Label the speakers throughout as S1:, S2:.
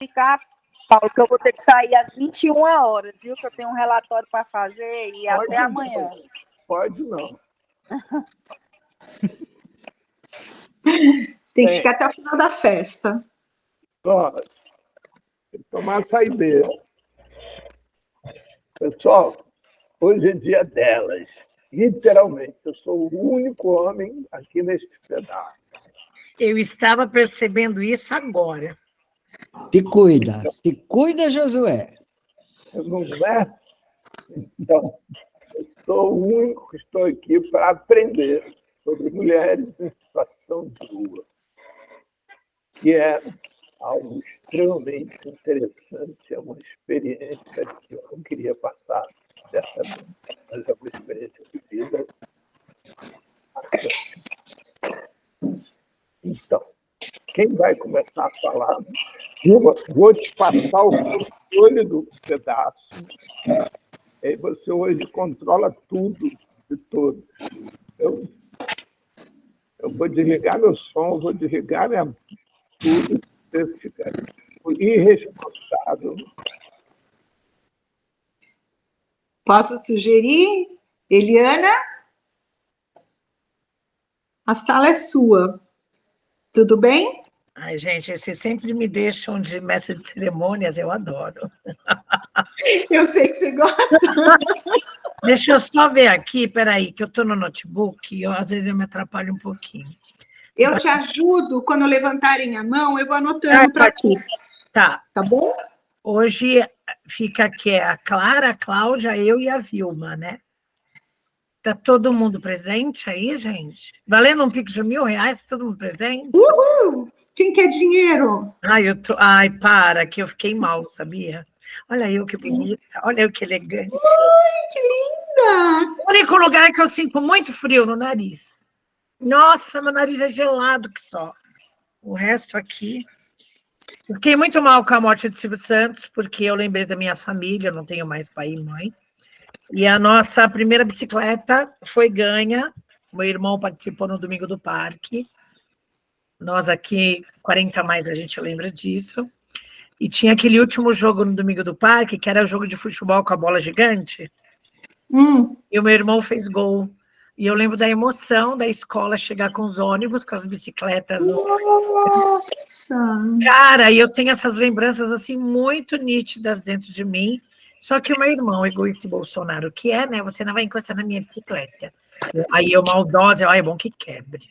S1: ficar, Paulo, que eu vou ter que sair às 21 horas, viu? Que eu tenho um relatório para fazer e
S2: Pode
S1: até
S2: não.
S1: amanhã.
S2: Pode não.
S3: Tem que ficar até o final da festa.
S2: Ó, tem que tomar saideira. Pessoal, hoje é dia delas. Literalmente, eu sou o único homem aqui neste pedaço.
S4: Eu estava percebendo isso agora.
S5: Se cuida, Josué.
S2: Não é? Então, eu sou o único que estou aqui para aprender sobre mulheres em situação de rua, que é algo extremamente interessante, é uma experiência que eu não queria passar certamente, mas é uma experiência de vida. Então, quem vai começar a falar? Vou te passar o controle do pedaço. Aí você hoje controla tudo de todos. Eu vou desligar meu som, vou desligar tudo. Você fica irresponsável.
S3: Posso sugerir? Eliana? A sala é sua. Tudo bem?
S4: Ai, gente, vocês sempre me deixam de mestre de cerimônias, eu adoro.
S3: Eu sei que você gosta.
S4: Deixa eu só ver aqui, peraí, que eu estou no notebook e às vezes eu me atrapalho um pouquinho.
S3: Eu te ajudo, quando levantarem a mão, eu vou anotando para ti.
S4: Tá.
S3: Tá bom?
S4: Hoje fica aqui a Clara, a Cláudia, eu e a Vilma, né? Tá todo mundo presente aí, gente? Valendo um Pix de R$1.000, todo mundo presente?
S3: Uhul! Quem quer dinheiro?
S4: Ai, para, que eu fiquei mal, sabia? Olha eu que bonita, olha eu que elegante.
S3: Ai, que linda!
S4: O único lugar que eu sinto muito frio no nariz. Nossa, meu nariz é gelado que só. O resto aqui... Eu fiquei muito mal com a morte de Silvio Santos, porque eu lembrei da minha família, eu não tenho mais pai e mãe. E a nossa primeira bicicleta foi ganha. Meu irmão participou no Domingo do Parque. Nós aqui, 40 mais, a gente lembra disso. E tinha aquele último jogo no Domingo do Parque, que era o jogo de futebol com a bola gigante. E o meu irmão fez gol. E eu lembro da emoção da escola chegar com os ônibus, com as bicicletas.
S3: Nossa!
S4: Cara, e eu tenho essas lembranças assim muito nítidas dentro de mim. Só que o meu irmão, egoísta e Bolsonaro, que é, né? Você não vai encostar na minha bicicleta. Aí eu, maldosa, é bom que quebre.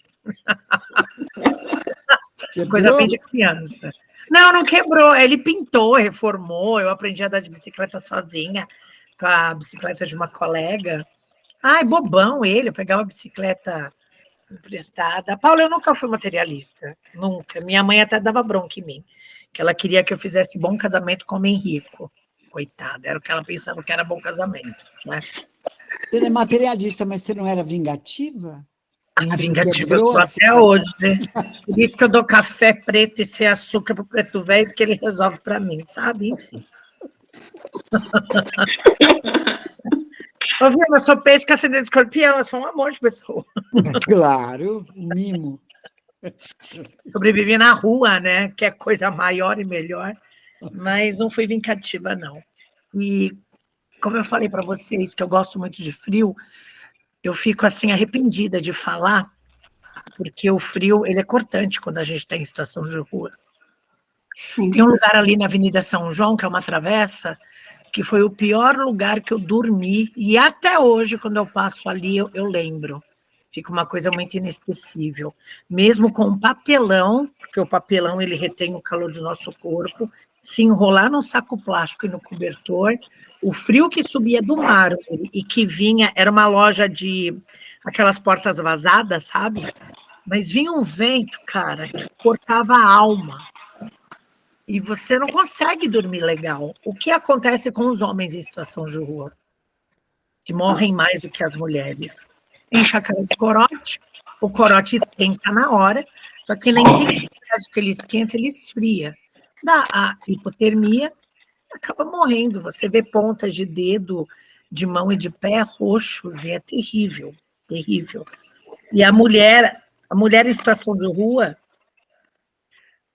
S4: Coisa bem de criança. Não, não quebrou. Ele pintou, reformou. Eu aprendi a andar de bicicleta sozinha, com a bicicleta de uma colega. Ai, bobão ele, eu pegava a bicicleta emprestada. Paula, eu nunca fui materialista, nunca. Minha mãe até dava bronca em mim, que ela queria que eu fizesse bom casamento com homem rico. Coitada, era o que ela pensava que era bom casamento. Né?
S5: Você é materialista, mas você não era vingativa?
S4: Ah, vingativa eu sou até hoje. Por isso que eu dou café preto e sem açúcar para o preto velho, porque ele resolve para mim, sabe? Enfim. Ô, Vilma, eu sou peixe com ascendente escorpião, eu sou um amor de pessoa.
S5: Claro, mimo.
S4: Sobrevivi na rua, né? Que é coisa maior e melhor, mas não fui vingativa, não. E, como eu falei para vocês, que eu gosto muito de frio, eu fico, assim, arrependida de falar, porque o frio, ele é cortante quando a gente está em situação de rua. Sim. Tem um lugar ali na Avenida São João, que é uma travessa, que foi o pior lugar que eu dormi, e até hoje, quando eu passo ali, eu lembro. Fica uma coisa muito inesquecível. Mesmo com papelão, porque o papelão ele retém o calor do nosso corpo, se enrolar num saco plástico e no cobertor, o frio que subia do mar e que vinha, era uma loja de aquelas portas vazadas, sabe? Mas vinha um vento, cara, que cortava a alma. E você não consegue dormir legal. O que acontece com os homens em situação de rua? Que morrem mais do que as mulheres. Enche a cara de corote, o corote esquenta na hora, só que na intensidade que ele esquenta, ele esfria. Dá a hipotermia, acaba morrendo. Você vê pontas de dedo, de mão e de pé roxos, e é terrível, terrível. E a mulher em situação de rua,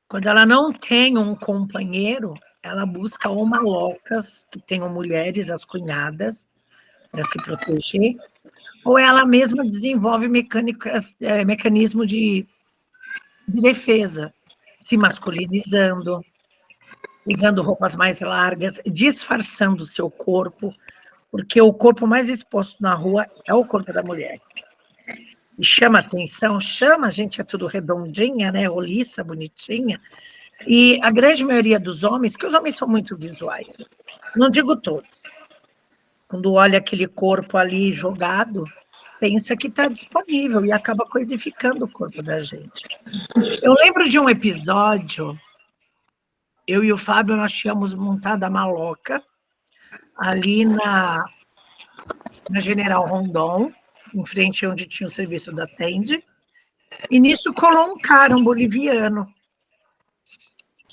S4: Quando ela não tem um companheiro, ela busca ou malocas, que tenham mulheres, as cunhadas, para se proteger, ou ela mesma desenvolve mecanismo de defesa, se masculinizando, usando roupas mais largas, disfarçando o seu corpo, porque o corpo mais exposto na rua é o corpo da mulher. E chama atenção, a gente é tudo redondinha, né, roliça, bonitinha, e a grande maioria dos homens, que os homens são muito visuais, não digo todos, quando olha aquele corpo ali jogado, pensa que está disponível e acaba coisificando o corpo da gente. Eu lembro de um episódio, eu e o Fábio, nós tínhamos montado a maloca ali na General Rondon, em frente onde tinha o serviço da Tende, e nisso colou um cara, um boliviano.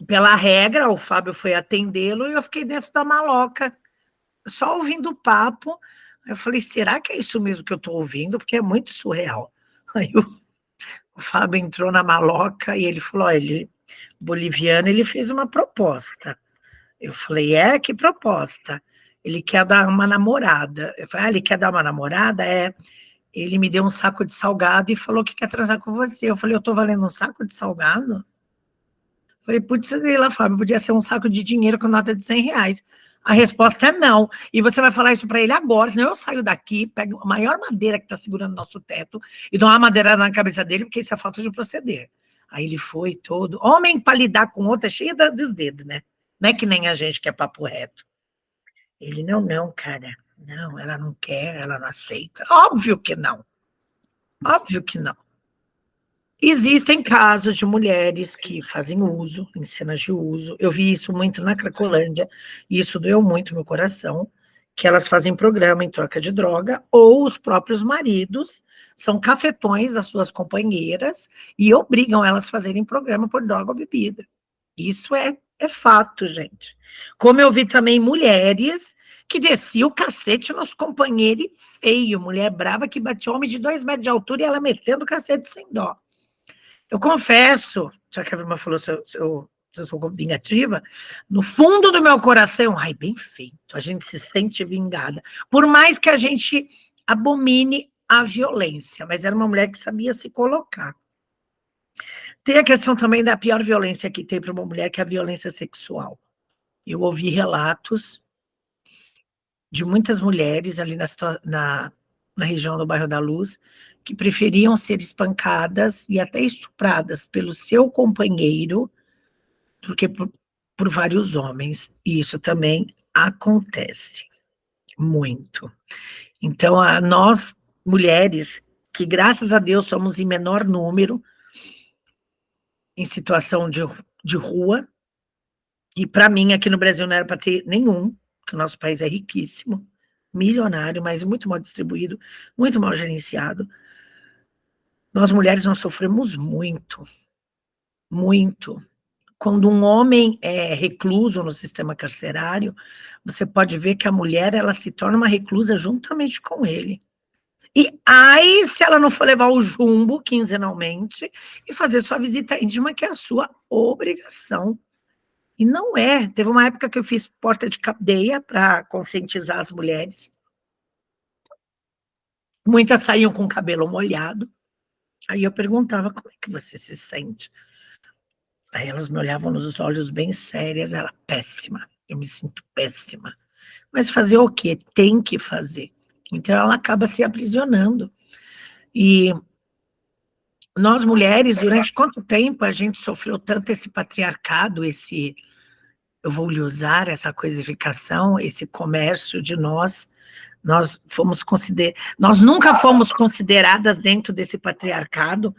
S4: Pela regra, o Fábio foi atendê-lo e eu fiquei dentro da maloca, só ouvindo o papo. Eu falei, será que é isso mesmo que eu estou ouvindo? Porque é muito surreal. Aí o Fábio entrou na maloca e ele falou, olha, o boliviano, ele fez uma proposta. Eu falei, que proposta? Ele quer dar uma namorada. Eu falei, ele quer dar uma namorada? Ele me deu um saco de salgado e falou que quer transar com você. Eu falei, eu estou valendo um saco de salgado? Eu falei, putz, lá, Fábio, podia ser um saco de dinheiro com nota de R$100. A resposta é não. E você vai falar isso para ele agora, senão eu saio daqui, pego a maior madeira que está segurando nosso teto e dou uma madeirada na cabeça dele, porque isso é falta de proceder. Aí ele foi todo... Homem para lidar com outra, cheio dos dedos, né? Não é que nem a gente que é papo reto. Ele, não, cara. Não, ela não quer, ela não aceita. Óbvio que não. Óbvio que não. Existem casos de mulheres que fazem uso, em cenas de uso. Eu vi isso muito na Cracolândia, e isso doeu muito meu coração, que elas fazem programa em troca de droga, ou os próprios maridos são cafetões das suas companheiras e obrigam elas a fazerem programa por droga ou bebida. Isso é fato, gente. Como eu vi também mulheres que desciam o cacete nos companheiros feio, mulher brava que batia homem de 2 metros de altura e ela metendo o cacete sem dó. Eu confesso, já que a Vilma falou se eu sou vingativa, no fundo do meu coração, ai, bem feito, a gente se sente vingada. Por mais que a gente abomine a violência, mas era uma mulher que sabia se colocar. Tem a questão também da pior violência que tem para uma mulher, que é a violência sexual. Eu ouvi relatos de muitas mulheres ali na região do bairro da Luz, que preferiam ser espancadas e até estupradas pelo seu companheiro do que por vários homens. E isso também acontece muito. Então, nós, mulheres, que graças a Deus somos em menor número, em situação de rua, e para mim aqui no Brasil não era para ter nenhum, porque o nosso país é riquíssimo, milionário, mas muito mal distribuído, muito mal gerenciado. Nós, mulheres, nós sofremos muito, muito. Quando um homem é recluso no sistema carcerário, você pode ver que a mulher, ela se torna uma reclusa juntamente com ele. E aí, se ela não for levar o jumbo quinzenalmente e fazer sua visita íntima, que é a sua obrigação. E não é. Teve uma época que eu fiz porta de cadeia para conscientizar as mulheres. Muitas saíam com o cabelo molhado. Aí eu perguntava, como é que você se sente? Aí elas me olhavam nos olhos bem sérias, ela, péssima, eu me sinto péssima. Mas fazer o quê? Tem que fazer. Então ela acaba se aprisionando. E nós mulheres, durante quanto tempo a gente sofreu tanto esse patriarcado, eu vou lhe usar essa coisificação, esse comércio de nós nunca fomos consideradas dentro desse patriarcado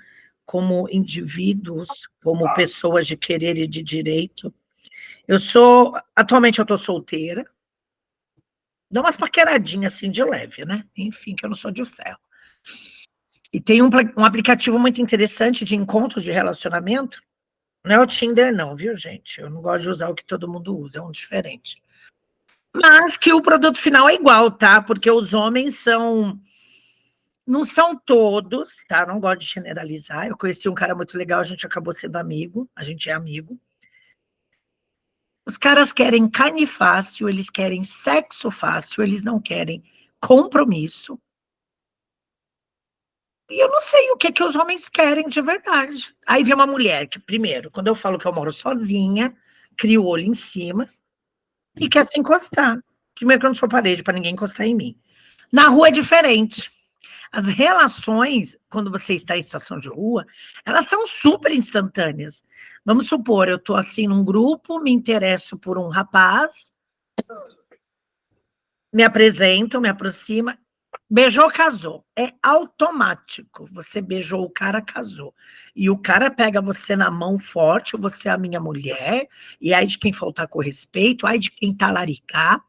S4: como indivíduos, como pessoas de querer e de direito. Atualmente eu estou solteira, dá umas paqueradinhas assim de leve, né? Enfim, que eu não sou de ferro. E tem um aplicativo muito interessante de encontro de relacionamento, não é o Tinder não, viu, gente? Eu não gosto de usar o que todo mundo usa, é um diferente. Mas que o produto final é igual, tá? Porque os homens são Não são todos, tá? Não gosto de generalizar. Eu conheci um cara muito legal, a gente acabou sendo amigo, a gente é amigo. Os caras querem carne fácil, eles querem sexo fácil, eles não querem compromisso. E eu não sei o que que os homens querem de verdade. Aí vem uma mulher que, primeiro, quando eu falo que eu moro sozinha, cria o olho em cima e quer se encostar. Primeiro que eu não sou parede para ninguém encostar em mim. Na rua é diferente. As relações, quando você está em situação de rua, elas são super instantâneas. Vamos supor, eu estou assim num grupo, me interesso por um rapaz, me apresento, me aproxima, beijou, casou. É automático. Você beijou o cara, casou. E o cara pega você na mão forte, você é a minha mulher, e aí de quem faltar com respeito, aí de quem talaricar.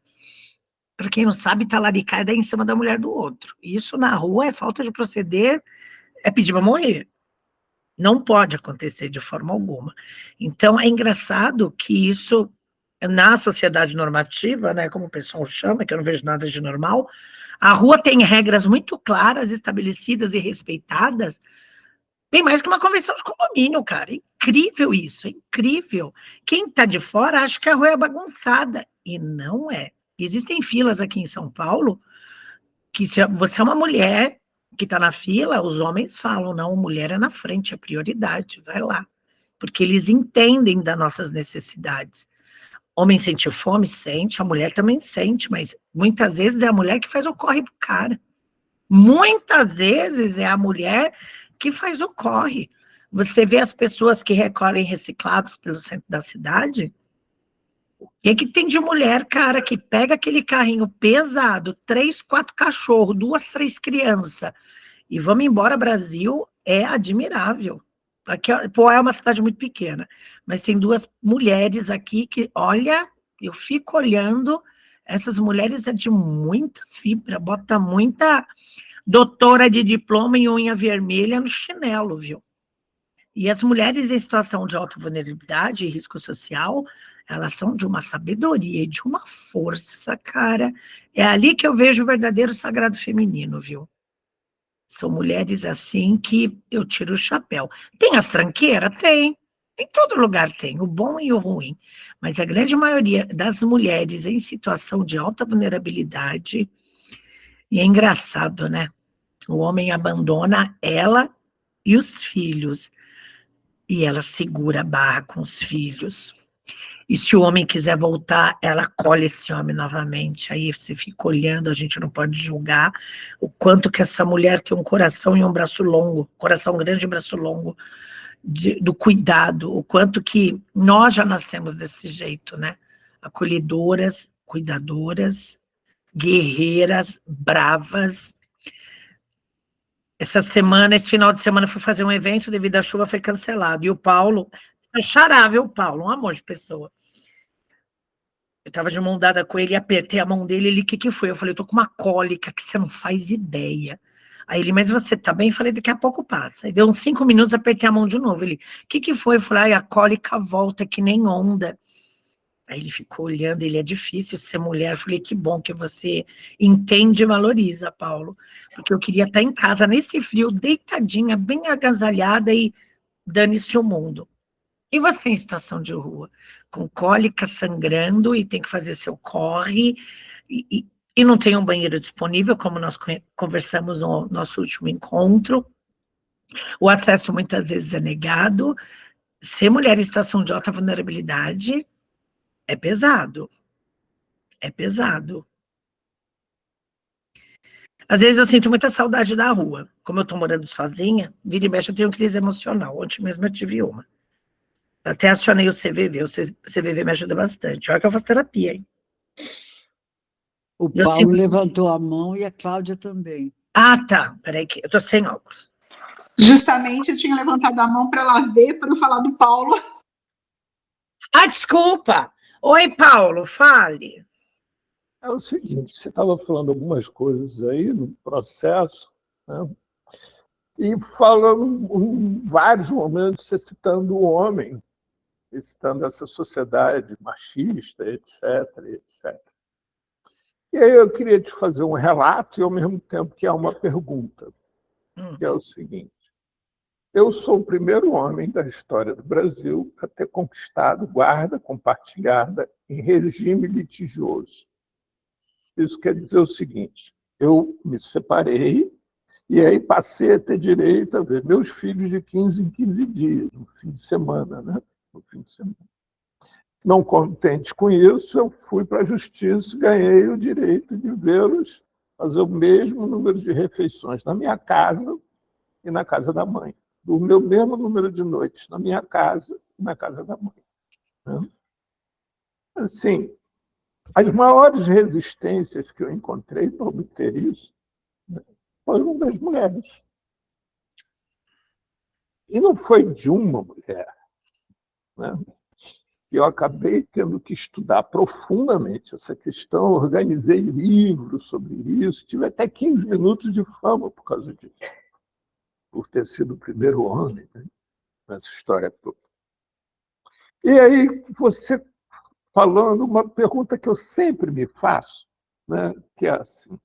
S4: Para quem não sabe, talaricar é dar em cima da mulher do outro. Isso na rua é falta de proceder, é pedir para morrer. Não pode acontecer de forma alguma. Então, é engraçado que isso, na sociedade normativa, né, como o pessoal chama, que eu não vejo nada de normal, a rua tem regras muito claras, estabelecidas e respeitadas, bem mais que uma convenção de condomínio, cara. É incrível isso, é incrível. Quem está de fora acha que a rua é bagunçada, e não é. Existem filas aqui em São Paulo que se você é uma mulher que está na fila, os homens falam, não, mulher é na frente, é prioridade, vai lá. Porque eles entendem das nossas necessidades. Homem sente fome? Sente, a mulher também sente, mas muitas vezes é a mulher que faz o corre pro cara. Muitas vezes é a mulher que faz o corre. Você vê as pessoas que recolhem reciclados pelo centro da cidade, o que tem de mulher, cara, que pega aquele carrinho pesado, 3, 4 cachorros, 2, 3 crianças, e vamos embora, Brasil, é admirável. Aqui, pô, é uma cidade muito pequena, mas tem 2 mulheres aqui que, olha, eu fico olhando, essas mulheres é de muita fibra, bota muita doutora de diploma em unha vermelha no chinelo, viu? E as mulheres em situação de alta vulnerabilidade e risco social, elas são de uma sabedoria e de uma força, cara. É ali que eu vejo o verdadeiro sagrado feminino, viu? São mulheres assim que eu tiro o chapéu. Tem as tranqueiras? Tem. Em todo lugar tem, o bom e o ruim. Mas a grande maioria das mulheres em situação de alta vulnerabilidade, e é engraçado, né? O homem abandona ela e os filhos. E ela segura a barra com os filhos. E se o homem quiser voltar, ela acolhe esse homem novamente. Aí você fica olhando, a gente não pode julgar o quanto que essa mulher tem um coração e um braço longo, coração grande e braço longo, do cuidado, o quanto que nós já nascemos desse jeito, né? Acolhedoras, cuidadoras, guerreiras, bravas. Esse final de semana, fui fazer um evento, devido à chuva, foi cancelado. E o Paulo, charável, Paulo, um amor de pessoa. Eu estava de mão dada com ele, apertei a mão dele, ele, o que foi? Eu falei, eu tô com uma cólica que você não faz ideia. Aí ele, mas você tá bem? Eu falei, daqui a pouco passa. Aí deu uns 5 minutos, apertei a mão de novo. Ele, o que foi? Eu falei, a cólica volta que nem onda. Aí ele ficou olhando, ele, é difícil ser mulher. Eu falei, que bom que você entende e valoriza, Paulo. Porque eu queria estar em casa, nesse frio, deitadinha, bem agasalhada e dane-se o mundo. E você em situação de rua, com cólica, sangrando, e tem que fazer seu corre, e não tem um banheiro disponível, como nós conversamos no nosso último encontro, o acesso muitas vezes é negado. Ser mulher em situação de alta vulnerabilidade é pesado. É pesado. Às vezes eu sinto muita saudade da rua. Como eu tô morando sozinha, vira e mexe eu tenho crise emocional. Ontem mesmo eu tive uma. Até acionei o CVV. O CVV me ajuda bastante. Olha que eu faço terapia, hein?
S5: O Paulo levantou a mão e a Cláudia também.
S4: Ah, tá. Peraí que eu tô sem óculos.
S3: Justamente eu tinha levantado a mão para ela ver, para não falar do Paulo.
S4: Ah, desculpa. Oi, Paulo, fale.
S2: É o seguinte, você estava falando algumas coisas aí no processo, né? E falando em vários momentos, você citando o homem, citando essa sociedade machista, etc, etc. E aí eu queria te fazer um relato e, ao mesmo tempo, que é uma pergunta. que é o seguinte: eu sou o primeiro homem da história do Brasil a ter conquistado guarda compartilhada em regime litigioso. Isso quer dizer o seguinte: eu me separei e aí passei a ter direito a ver meus filhos de 15 em 15 dias, no fim de semana, né? No fim de semana. Não contente com isso, eu fui para a justiça e ganhei o direito de vê-los fazer o mesmo número de refeições na minha casa e na casa da mãe. O meu mesmo número de noites na minha casa e na casa da mãe. Né? Assim, as maiores resistências que eu encontrei para obter isso, né, foram das mulheres. E não foi de uma mulher. Né? Eu acabei tendo que estudar profundamente essa questão, organizei livros sobre isso, tive até 15 minutos de fama por causa disso, por ter sido o primeiro homem, né, nessa história toda. E aí, você falando, uma pergunta que eu sempre me faço, né, que é assim: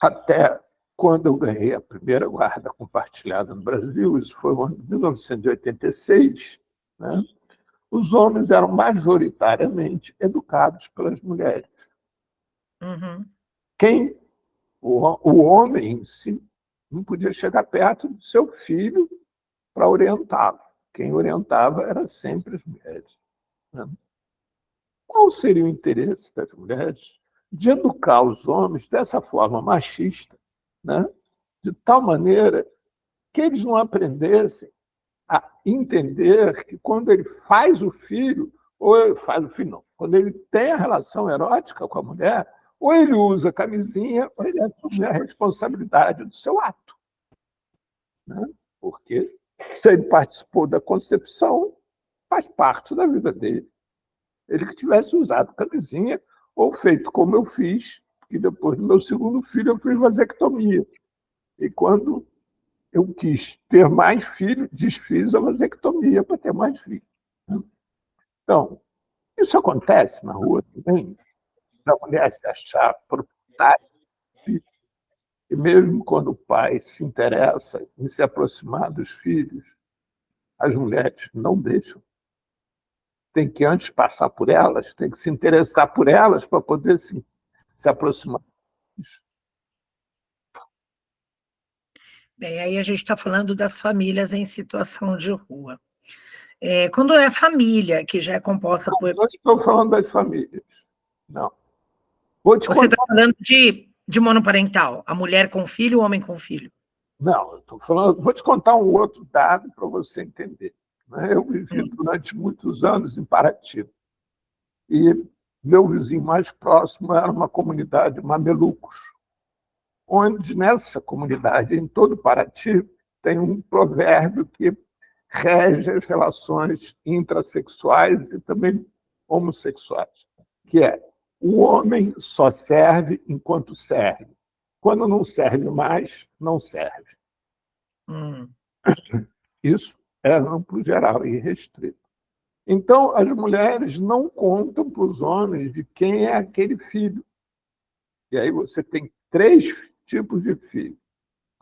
S2: até quando eu ganhei a primeira guarda compartilhada no Brasil, isso foi no ano de 1986, né, os homens eram majoritariamente educados pelas mulheres.
S4: Uhum.
S2: O homem em si não podia chegar perto do seu filho para orientá-lo. Quem orientava era sempre as mulheres. Né? Qual seria o interesse das mulheres de educar os homens dessa forma machista, né? De tal maneira que eles não aprendessem a entender que quando ele faz o filho, ou ele faz o filho não, quando ele tem a relação erótica com a mulher, ou ele usa camisinha, ou ele assume a responsabilidade do seu ato. Né? Porque se ele participou da concepção, faz parte da vida dele. Ele que tivesse usado camisinha, ou feito como eu fiz, porque depois do meu segundo filho eu fiz vasectomia. E quando eu quis ter mais filhos, desfiz a vasectomia para ter mais filhos. Então, isso acontece na rua também, da mulher se achar proprietária. E mesmo quando o pai se interessa em se aproximar dos filhos, as mulheres não deixam. Tem que antes passar por elas, tem que se interessar por elas para poder se aproximar.
S4: Bem, aí a gente está falando das famílias em situação de rua. Quando é família, que já é composta por...
S2: Não estou falando das famílias, não. Vou te
S4: Você está
S2: contar...
S4: falando de monoparental, a mulher com filho, o homem com filho.
S2: Não, eu estou falando... Vou te contar um outro dado para você entender. Né? Eu vivi durante muitos anos em Paraty. E meu vizinho mais próximo era uma comunidade mamelucos, onde nessa comunidade, em todo Paraty, tem um provérbio que rege as relações intrassexuais e também homossexuais, que é: o homem só serve enquanto serve. Quando não serve mais, não serve. Isso é amplo, geral e restrito. Então, as mulheres não contam para os homens de quem é aquele filho. E aí você tem 3 tipos de filho.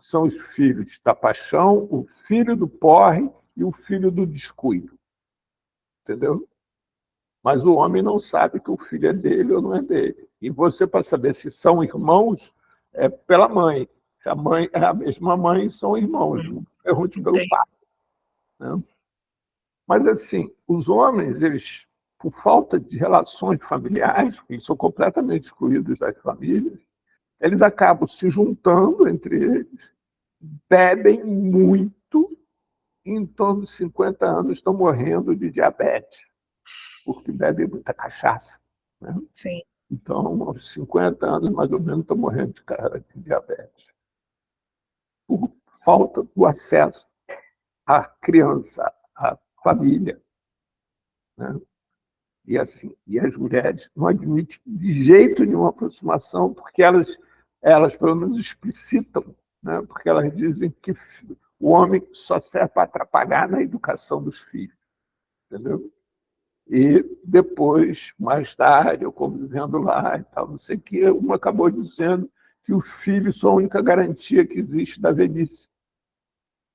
S2: São os filhos da paixão, o filho do porre e o filho do descuido. Entendeu? Mas o homem não sabe que o filho é dele ou não é dele. E você, para saber se são irmãos, é pela mãe. Se a mãe é a mesma mãe, são irmãos. Não pergunte pelo pai. Né? Mas, assim, os homens, eles, por falta de relações familiares, eles são completamente excluídos das famílias, eles acabam se juntando entre eles, bebem muito, e em torno de 50 anos estão morrendo de diabetes, porque bebem muita cachaça. Né?
S4: Sim.
S2: Então, aos 50 anos, mais ou menos, estão morrendo de diabetes. Por falta do acesso à criança, à família. Né? E assim, e as mulheres não admitem de jeito nenhum aproximação, porque elas pelo menos explicitam, né? Porque elas dizem que o homem só serve para atrapalhar na educação dos filhos. Entendeu? E depois, mais tarde, eu convivendo lá e tal, não sei o que, uma acabou dizendo que os filhos são a única garantia que existe da velhice.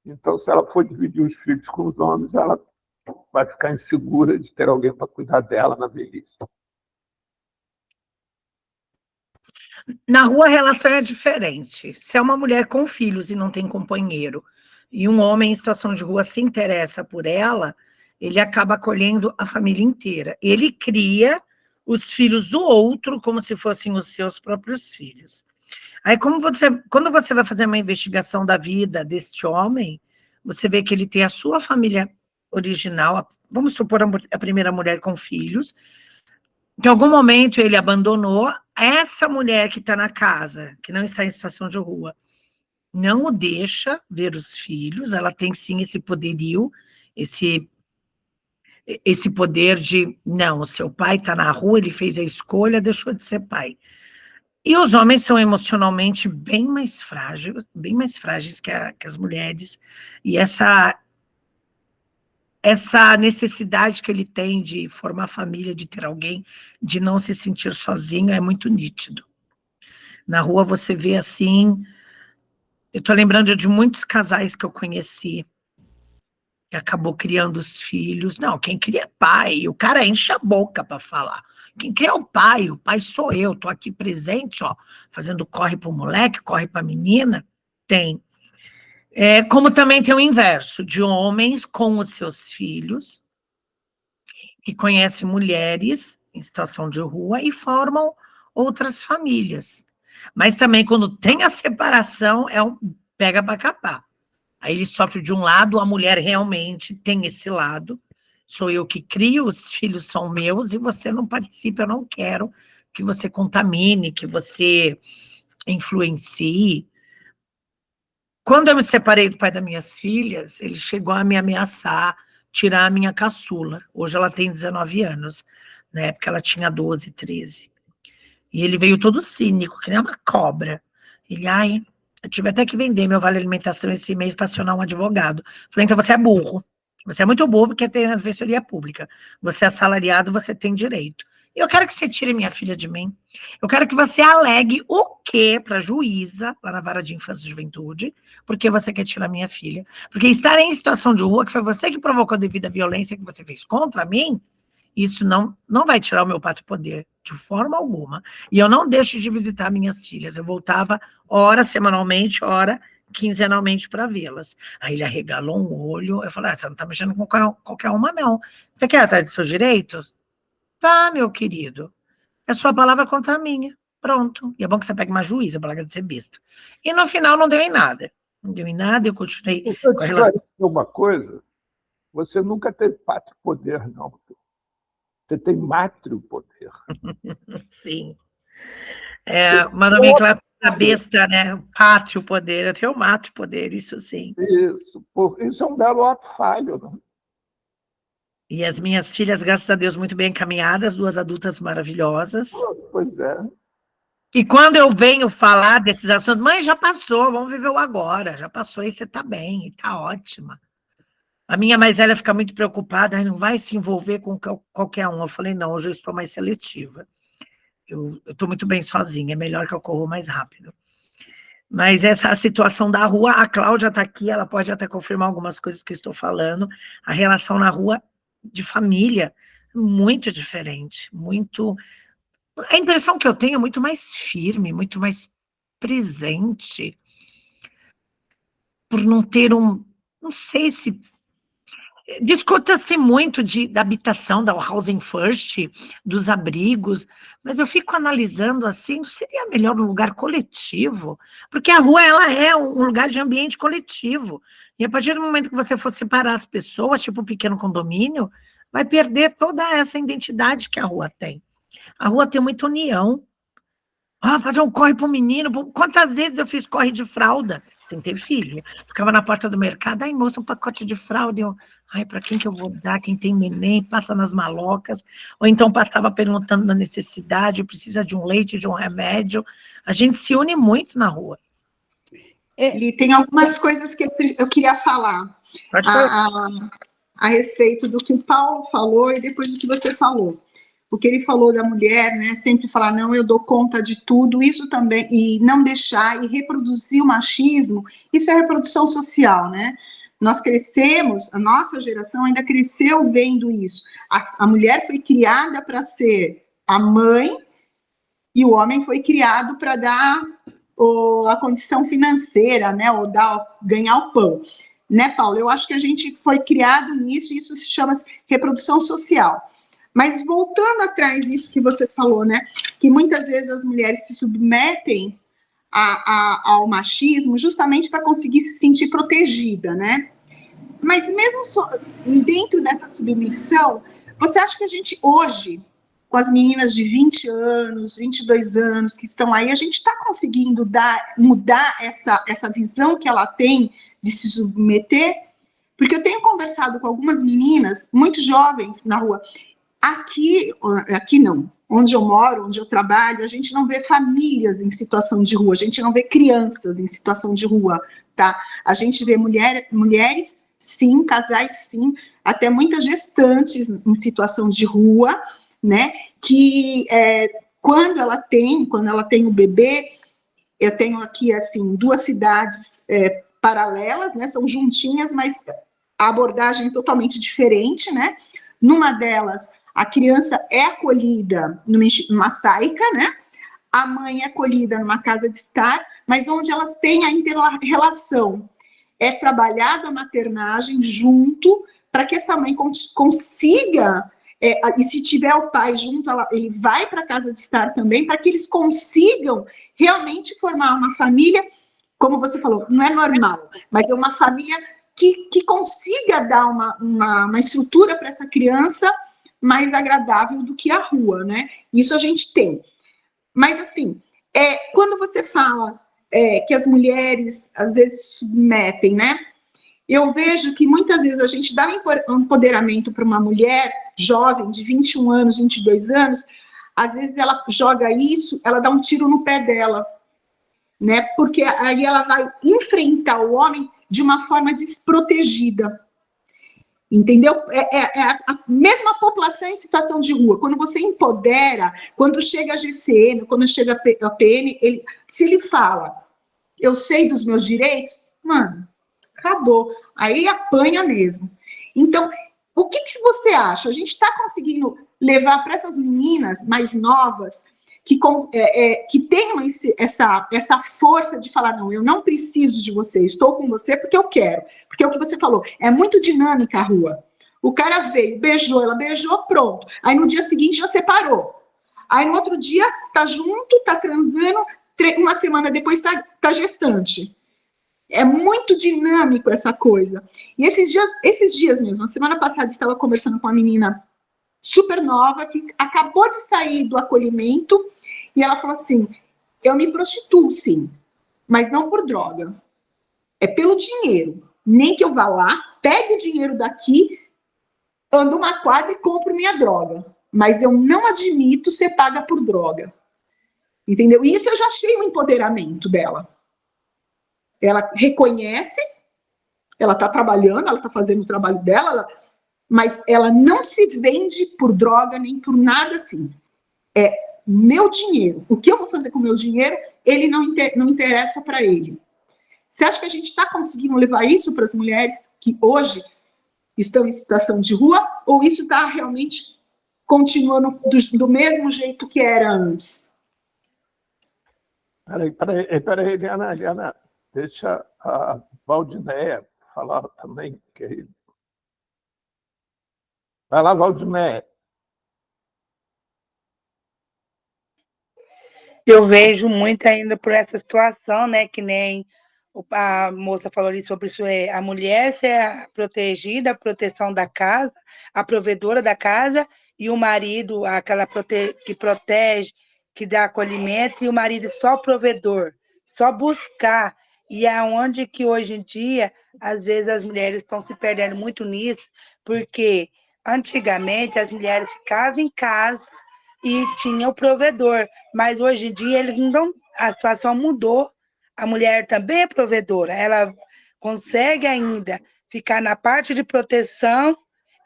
S2: Então, se ela for dividir os filhos com os homens, ela vai ficar insegura de ter alguém para cuidar dela na velhice.
S4: Na rua a relação é diferente. Se é uma mulher com filhos e não tem companheiro, e um homem em situação de rua se interessa por ela, ele acaba acolhendo a família inteira. Ele cria os filhos do outro como se fossem os seus próprios filhos. Aí, quando você vai fazer uma investigação da vida deste homem, você vê que ele tem a sua família original, vamos supor a primeira mulher com filhos, que em algum momento ele abandonou. Essa mulher que está na casa, que não está em situação de rua, não o deixa ver os filhos, ela tem sim esse poderio, esse poder de, não, o seu pai está na rua, ele fez a escolha, deixou de ser pai. E os homens são emocionalmente bem mais frágeis que as mulheres, e essa necessidade que ele tem de formar família, de ter alguém, de não se sentir sozinho, é muito nítido. Na rua você vê assim, eu estou lembrando de muitos casais que eu conheci, que acabou criando os filhos. Não, quem cria é pai, o cara enche a boca para falar. Quem cria é o pai sou eu, estou aqui presente, ó, fazendo corre para o moleque, corre para a menina, tem. Como também tem o inverso, de homens com os seus filhos, que conhecem mulheres em situação de rua e formam outras famílias. Mas também, quando tem a separação, é um pega para capar. Aí ele sofre de um lado, a mulher realmente tem esse lado, sou eu que crio, os filhos são meus, e você não participa, eu não quero que você contamine, que você influencie. Quando eu me separei do pai das minhas filhas, ele chegou a me ameaçar, tirar a minha caçula. Hoje ela tem 19 anos, na época ela tinha 12, 13. E ele veio todo cínico, que nem uma cobra. Ele, eu tive até que vender meu vale alimentação esse mês para acionar um advogado. Falei, então você é burro. Você é muito burro porque tem a defensoria pública. Você é assalariado, você tem direito. E eu quero que você tire minha filha de mim. Eu quero que você alegue o quê para a juíza, lá na vara de infância e juventude, porque você quer tirar minha filha. Porque estar em situação de rua, que foi você que provocou devido à violência que você fez contra mim, isso não vai tirar o meu pátrio poder, de forma alguma. E eu não deixo de visitar minhas filhas. Eu voltava ora semanalmente, ora quinzenalmente para vê-las. Aí ele arregalou um olho, eu falei, você não está mexendo com qualquer uma, não. Você quer atrás dos seus direitos? Tá, meu querido. É sua palavra contra a minha. Pronto. E é bom que você pegue uma juíza para largar de ser besta. E no final não deu em nada. Não deu em nada, eu continuei
S2: com a relação. Uma coisa, você nunca teve pátrio poder, não. Você tem mátrio poder.
S4: Sim. Uma nomenclatura besta, né? Pátrio poder. Eu tenho mátrio poder, isso sim.
S2: Isso é um belo ato falho, não?
S4: E as minhas filhas, graças a Deus, muito bem encaminhadas, 2 adultas maravilhosas.
S2: Pois é.
S4: E quando eu venho falar desses assuntos, mãe, já passou, vamos viver o agora, já passou e você está bem, está ótima. A minha mais velha fica muito preocupada, não vai se envolver com qualquer um. Eu falei, não, hoje eu estou mais seletiva. Eu estou muito bem sozinha, é melhor que eu corra mais rápido. Mas essa situação da rua, a Cláudia está aqui, ela pode até confirmar algumas coisas que eu estou falando. A relação na rua de família, muito diferente, muito... A impressão que eu tenho é muito mais firme, muito mais presente, por não ter não sei se... Discuta-se muito da habitação, da housing first, dos abrigos, mas eu fico analisando assim, seria melhor um lugar coletivo, porque a rua ela é um lugar de ambiente coletivo, e a partir do momento que você for separar as pessoas, tipo um pequeno condomínio, vai perder toda essa identidade que a rua tem. A rua tem muita união. Fazer um corre para o menino. Quantas vezes eu fiz corre de fralda, sem ter filho? Ficava na porta do mercado, moça, um pacote de fralda. Para quem que eu vou dar? Quem tem neném, passa nas malocas. Ou então passava perguntando da necessidade, precisa de um leite, de um remédio. A gente se une muito na rua.
S3: E tem algumas coisas que eu queria falar. A respeito do que o Paulo falou e depois do que você falou. o que ele falou da mulher, né, sempre falar, não, eu dou conta de tudo, isso também, e não deixar e reproduzir o machismo, isso é reprodução social, né? Nós crescemos, a nossa geração ainda cresceu vendo isso. A mulher foi criada para ser a mãe e o homem foi criado para dar a condição financeira, né, ou ganhar o pão. Né, Paulo? Eu acho que a gente foi criado nisso, e isso se chama reprodução social. Mas voltando atrás disso que você falou, né, que muitas vezes as mulheres se submetem ao machismo justamente para conseguir se sentir protegida, né? Mas mesmo dentro dessa submissão, você acha que a gente hoje, com as meninas de 20 anos, 22 anos que estão aí, a gente está conseguindo mudar essa visão que ela tem de se submeter? Porque eu tenho conversado com algumas meninas muito jovens na rua. Aqui não, onde eu moro, onde eu trabalho, a gente não vê famílias em situação de rua, a gente não vê crianças em situação de rua, tá? A gente vê mulheres, sim, casais, sim, até muitas gestantes em situação de rua, né? Que quando ela tem o bebê, eu tenho aqui, assim, 2 cidades paralelas, né? São juntinhas, mas a abordagem é totalmente diferente, né? Numa delas, a criança é acolhida numa saica, né? A mãe é acolhida numa casa de estar, mas onde elas têm a inter-relação. É trabalhada a maternagem junto, para que essa mãe consiga, e se tiver o pai junto, ele vai para a casa de estar também, para que eles consigam realmente formar uma família, como você falou, não é normal, mas é uma família que consiga dar uma estrutura para essa criança mais agradável do que a rua, né? Isso a gente tem. Mas, assim, quando você fala que as mulheres, às vezes, se submetem, né? Eu vejo que, muitas vezes, a gente dá um empoderamento para uma mulher jovem, de 21 anos, 22 anos, às vezes ela joga isso, ela dá um tiro no pé dela, né? Porque aí ela vai enfrentar o homem de uma forma desprotegida. Entendeu? A mesma população em situação de rua. Quando você empodera, quando chega a GCM, quando chega a PM, se ele fala, eu sei dos meus direitos, mano, acabou. Aí apanha mesmo. Então, o que você acha? A gente está conseguindo levar para essas meninas mais novas que tenham essa força de falar, não, eu não preciso de você, estou com você porque eu quero. Porque é o que você falou, é muito dinâmica a rua. O cara veio, beijou, ela beijou, pronto. Aí no dia seguinte já separou. Aí no outro dia tá junto, tá transando, uma semana depois tá gestante. É muito dinâmico essa coisa. E esses dias mesmo, a semana passada estava conversando com uma menina super nova, que acabou de sair do acolhimento, e ela falou assim, eu me prostituo, sim, mas não por droga. É pelo dinheiro. Nem que eu vá lá, pegue o dinheiro daqui, ando uma quadra e compro minha droga. Mas eu não admito ser paga por droga. Entendeu? E isso eu já achei um empoderamento dela. Ela reconhece, ela está trabalhando, ela está fazendo o trabalho dela, mas ela não se vende por droga nem por nada assim. É meu dinheiro. O que eu vou fazer com o meu dinheiro, ele não interessa para ele. Você acha que a gente está conseguindo levar isso para as mulheres que hoje estão em situação de rua, ou isso está realmente continuando do mesmo jeito que era antes?
S2: Peraí, Eliana, deixa a Valdinéia falar também. Vai lá, Valdinéia.
S6: Eu vejo muito ainda por essa situação, né, que nem a moça falou ali sobre isso, a mulher ser a protegida, a proteção da casa, a provedora da casa, e o marido, aquela que protege, que dá acolhimento, e o marido só provedor, só buscar. E é onde que hoje em dia, às vezes, as mulheres estão se perdendo muito nisso, porque antigamente as mulheres ficavam em casa e tinha o provedor, mas hoje em dia eles não dão, a situação mudou. A mulher também é provedora, ela consegue ainda ficar na parte de proteção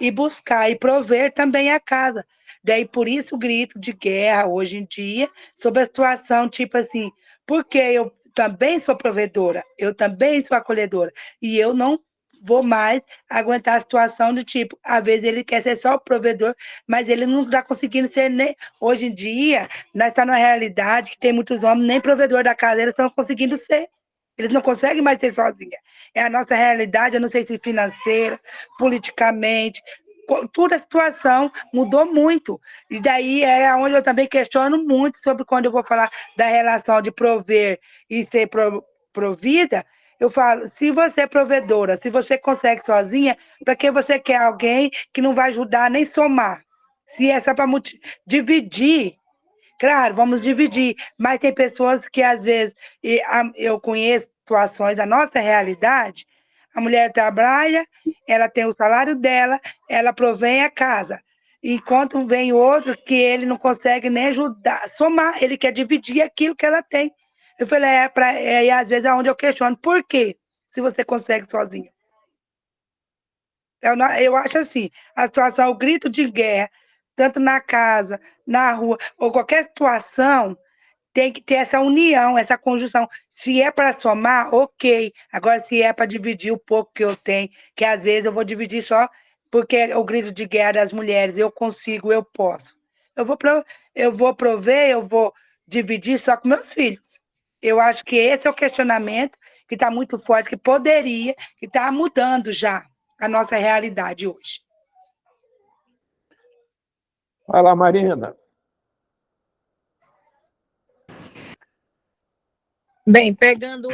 S6: e buscar e prover também a casa. Daí, por isso, o grito de guerra hoje em dia, sobre a situação, tipo assim, porque eu também sou provedora, eu também sou acolhedora, e eu não vou mais aguentar a situação de tipo, às vezes ele quer ser só o provedor, mas ele não está conseguindo ser nem. Hoje em dia, nós estamos numa realidade que tem muitos homens, nem provedor da casa, eles estão conseguindo ser. Eles não conseguem mais ser sozinhos. É a nossa realidade, eu não sei se financeira, politicamente, toda a situação mudou muito. E daí é onde eu também questiono muito sobre quando eu vou falar da relação de prover e ser provida. Eu falo, se você é provedora, se você consegue sozinha, para que você quer alguém que não vai ajudar nem somar? Se é só para dividir, claro, vamos dividir, mas tem pessoas que, às vezes, eu conheço situações da nossa realidade, a mulher trabalha, ela tem o salário dela, ela provém a casa, enquanto vem outro que ele não consegue nem ajudar, somar, ele quer dividir aquilo que ela tem. Eu falei, e às vezes é onde eu questiono, por quê? Se você consegue sozinha. Eu acho assim, a situação, o grito de guerra, tanto na casa, na rua, ou qualquer situação, tem que ter essa união, essa conjunção. Se é para somar, ok. Agora, se é para dividir o pouco que eu tenho, que às vezes eu vou dividir só porque é o grito de guerra das mulheres, eu consigo, eu posso. Eu vou prover, eu vou dividir só com meus filhos. Eu acho que esse é o questionamento que está muito forte, que poderia, que está mudando já a nossa realidade hoje.
S2: Vai lá, Marina.
S1: Bem, pegando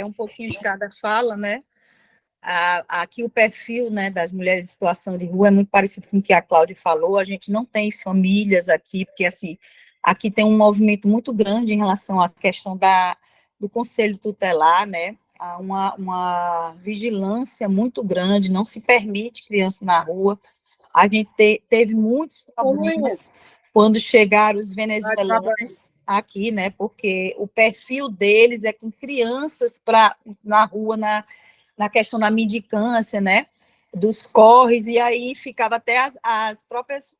S1: um pouquinho de cada fala, né? Aqui o perfil, né, das mulheres em situação de rua é muito parecido com o que a Cláudia falou. A gente não tem famílias aqui, porque assim, aqui tem um movimento muito grande em relação à questão do conselho tutelar, né? Há uma vigilância muito grande, não se permite criança na rua. A gente teve muitos problemas quando chegaram os venezuelanos aqui, né? Porque o perfil deles é com crianças na rua, na questão da mendicância, né? Dos corres, e aí ficava até as próprias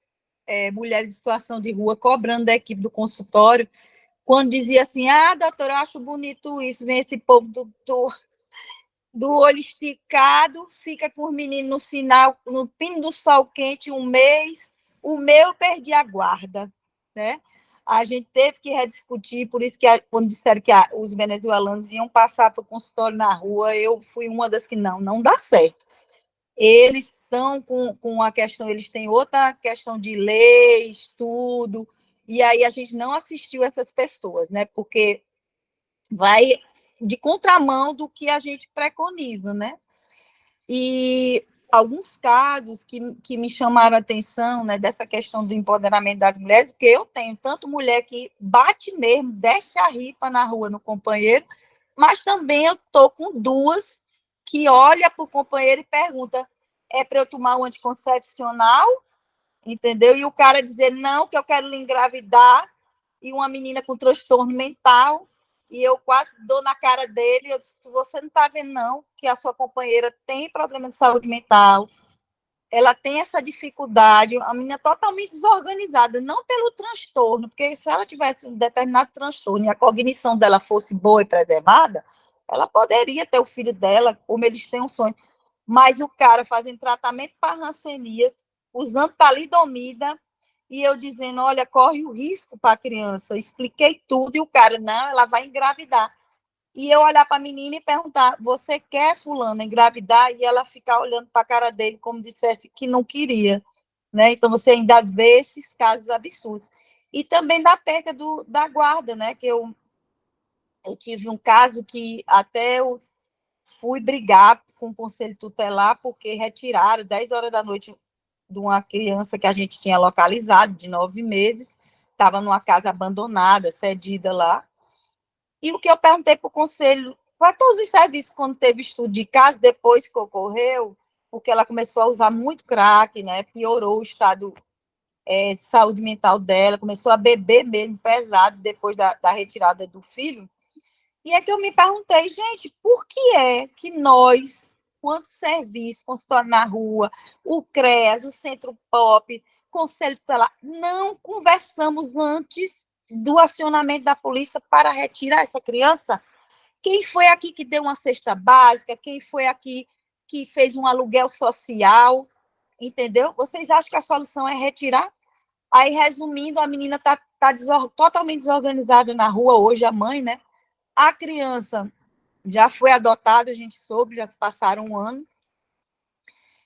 S1: mulheres em situação de rua cobrando da equipe do consultório, quando dizia assim, doutora, eu acho bonito isso, vem esse povo do olho esticado, fica com os meninos no sinal, no pino do sol quente, um mês, o meu perdi a guarda, né? A gente teve que rediscutir, por isso que quando disseram que os venezuelanos iam passar para o consultório na rua, eu fui uma das que não dá certo. Eles estão com a questão, eles têm outra questão de lei, estudo, e aí a gente não assistiu essas pessoas, né? Porque vai de contramão do que a gente preconiza, né? E alguns casos que me chamaram a atenção, né, dessa questão do empoderamento das mulheres, porque eu tenho tanto mulher que bate mesmo, desce a ripa na rua no companheiro, mas também eu estou com duas que olha para o companheiro e pergunta, é para eu tomar um anticoncepcional? Entendeu? E o cara dizer, não, que eu quero lhe engravidar, e uma menina com transtorno mental, e eu quase dou na cara dele, eu disse, você não está vendo, não, que a sua companheira tem problema de saúde mental, ela tem essa dificuldade, a menina totalmente desorganizada, não pelo transtorno, porque se ela tivesse um determinado transtorno e a cognição dela fosse boa e preservada, ela poderia ter o filho dela, como eles têm um sonho. Mas o cara fazendo tratamento para rancenias, usando talidomida, e eu dizendo, olha, corre o risco para a criança. Eu expliquei tudo, e o cara, não, ela vai engravidar. E eu olhar para a menina e perguntar, você quer, fulana, engravidar? E ela ficar olhando para a cara dele como dissesse que não queria. Né? Então, você ainda vê esses casos absurdos. E também da perca da guarda, né? Que eu tive um caso que até eu fui brigar com o conselho tutelar porque retiraram 10 horas da noite de uma criança que a gente tinha localizado, de 9 meses, estava numa casa abandonada, cedida lá. E o que eu perguntei para o conselho, para todos os serviços, quando teve estudo de caso, depois que ocorreu, porque ela começou a usar muito crack, né? Piorou o estado de saúde mental dela, começou a beber mesmo pesado depois da retirada do filho. E é que eu me perguntei, gente, por que é que nós, quanto serviço, consultório na rua, o CREAS, o Centro Pop, Conselho Tutelar, não conversamos antes do acionamento da polícia para retirar essa criança? Quem foi aqui que deu uma cesta básica? Quem foi aqui que fez um aluguel social? Entendeu? Vocês acham que a solução é retirar? Aí, resumindo, a menina está totalmente desorganizada na rua hoje, a mãe, né? A criança já foi adotada, a gente soube, já se passaram um ano.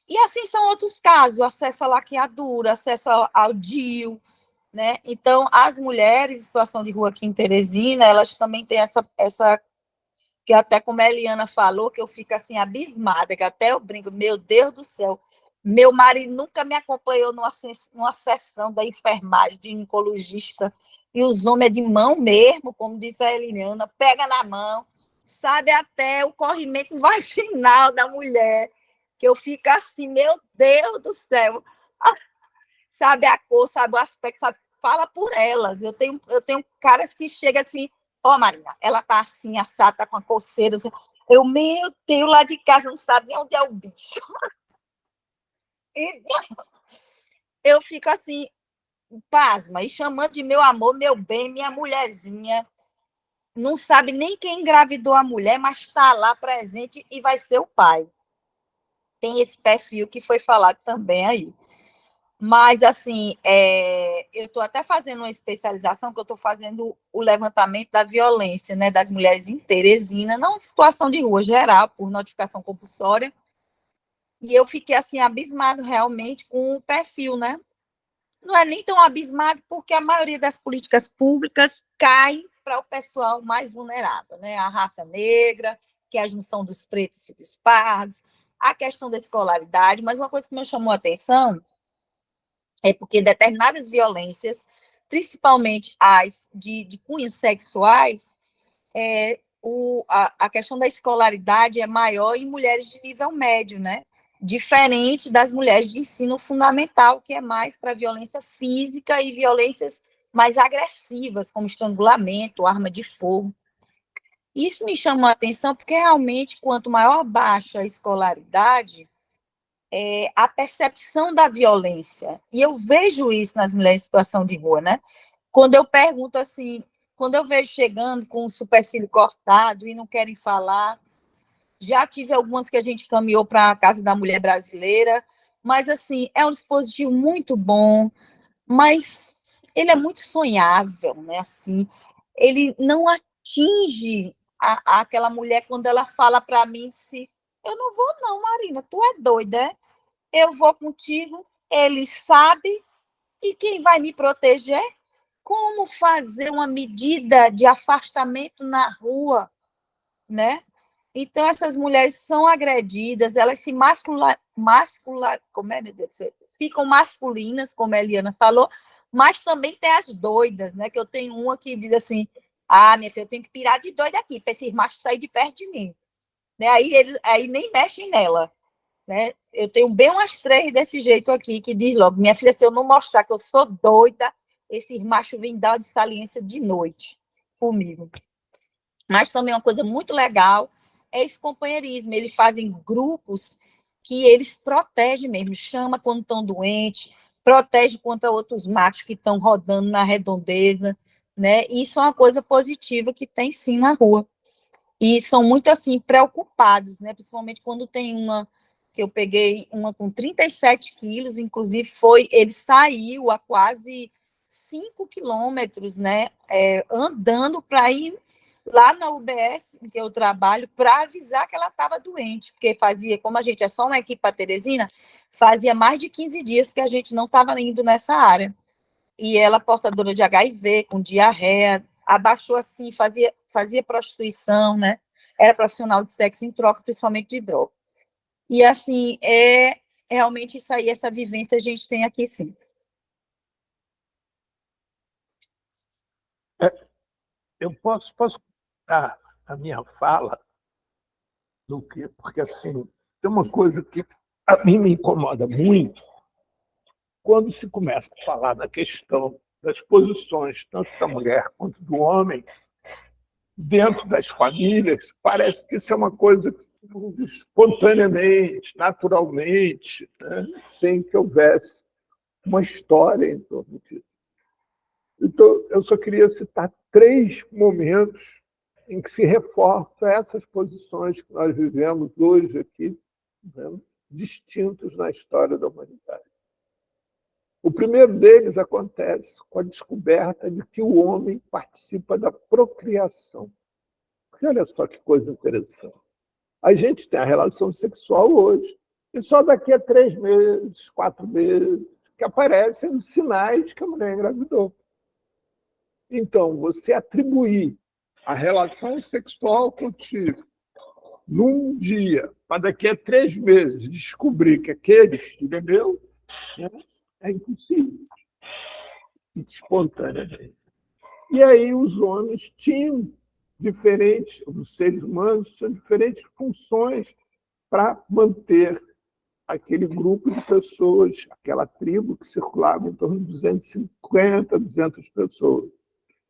S1: E assim são outros casos, acesso à laqueadura, acesso ao DIU, né? Então, as mulheres em situação de rua aqui em Teresina, elas também têm essa que até como a Eliana falou, que eu fico assim abismada, que até eu brinco, meu Deus do céu, meu marido nunca me acompanhou numa sessão da enfermagem, de ginecologista, e os homens é de mão mesmo, como disse a Eliana, pega na mão, sabe até o corrimento vaginal da mulher, que eu fico assim, meu Deus do céu, sabe a cor, sabe o aspecto, sabe, fala por elas. Eu tenho caras que chegam assim, ó, Marina, ela tá assim, assada, tá com a coceira. Eu, meu Deus, lá de casa não sabe nem onde é o bicho. Então, eu fico assim, pasma, e chamando de meu amor, meu bem, minha mulherzinha. Não sabe nem quem engravidou a mulher, mas está lá presente e vai ser o pai. Tem esse perfil que foi falado também aí. Mas, assim, eu estou até fazendo uma especialização, que eu estou fazendo o levantamento da violência, né, das mulheres em Teresina, não situação de rua geral, por notificação compulsória, e eu fiquei, assim, abismado realmente com o perfil, né? Não é nem tão abismado, porque a maioria das políticas públicas cai para o pessoal mais vulnerável, né? A raça negra, que é a junção dos pretos e dos pardos, a questão da escolaridade, mas uma coisa que me chamou a atenção é porque determinadas violências, principalmente as de cunhos sexuais, a questão da escolaridade é maior em mulheres de nível médio, né? Diferente das mulheres de ensino fundamental, que é mais para violência física e violências mais agressivas, como estrangulamento, arma de fogo. Isso me chamou a atenção porque, realmente, quanto maior baixa a escolaridade, a percepção da violência. E eu vejo isso nas mulheres em situação de rua, né? Quando eu pergunto assim, quando eu vejo chegando com o supercílio cortado e não querem falar, já tive algumas que a gente caminhou para a Casa da Mulher Brasileira, mas, assim, é um dispositivo muito bom, mas ele é muito sonhável, né? Assim, ele não atinge aquela mulher quando ela fala para mim se eu não vou não, Marina, tu é doida, é? Eu vou contigo, ele sabe, e quem vai me proteger? Como fazer uma medida de afastamento na rua, né? Então, essas mulheres são agredidas, elas se como é, meu Deus, ficam masculinas, como a Eliana falou, mas também tem as doidas, né? Que eu tenho uma que diz assim, minha filha, eu tenho que pirar de doida aqui, para esses machos saírem de perto de mim. Né? Aí nem mexem nela. Né? Eu tenho bem umas 3 desse jeito aqui, que diz logo, minha filha, se eu não mostrar que eu sou doida, esses machos vêm dar de saliência de noite comigo. Mas também uma coisa muito legal é esse companheirismo. Eles fazem grupos que eles protegem mesmo, chama quando estão doentes, protege contra outros machos que estão rodando na redondeza, né? E isso é uma coisa positiva que tem sim na rua. E são muito assim preocupados, né? Principalmente quando tem uma que eu peguei, uma com 37 quilos, inclusive ele saiu a quase 5 quilômetros, né? Andando para ir lá na UBS, que eu trabalho, para avisar que ela estava doente, porque como a gente é só uma equipe para Teresina, fazia mais de 15 dias que a gente não estava indo nessa área. E ela, portadora de HIV, com diarreia, abaixou assim, fazia prostituição, né? Era profissional de sexo em troca, principalmente de droga. E, assim, realmente isso aí, essa vivência a gente tem aqui, sim.
S2: Eu posso contar a minha fala do que, porque, assim, tem uma coisa que a mim me incomoda muito quando se começa a falar da questão das posições, tanto da mulher quanto do homem, dentro das famílias, parece que isso é uma coisa que espontaneamente, naturalmente, né? Sem que houvesse uma história em torno disso. Então, eu só queria citar 3 momentos em que se reforçam essas posições que nós vivemos hoje aqui, né? Distintos na história da humanidade. O primeiro deles acontece com a descoberta de que o homem participa da procriação. Porque olha só que coisa interessante. A gente tem a relação sexual hoje, e só daqui a 3 meses, 4 meses, que aparecem os sinais que a mulher engravidou. Então, você atribuir a relação sexual contigo num dia, para daqui a 3 meses descobrir que aquele filho é meu, né? É impossível, espontaneamente. E aí os homens tinham diferentes, os seres humanos tinham diferentes funções para manter aquele grupo de pessoas, aquela tribo que circulava em torno de 250, 200 pessoas,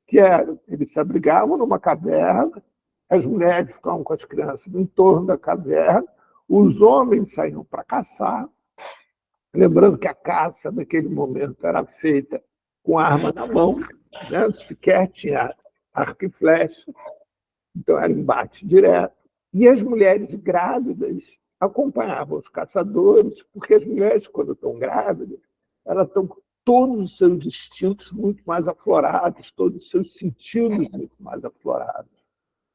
S2: que eram, eles se abrigavam numa caverna, as mulheres ficavam com as crianças em torno da caverna, os homens saíam para caçar, lembrando que a caça, naquele momento, era feita com arma na mão, né? Sequer tinha arco e flecha, então era embate direto. E as mulheres grávidas acompanhavam os caçadores, porque as mulheres, quando estão grávidas, elas estão com todos os seus instintos muito mais aflorados, todos os seus sentidos muito mais aflorados.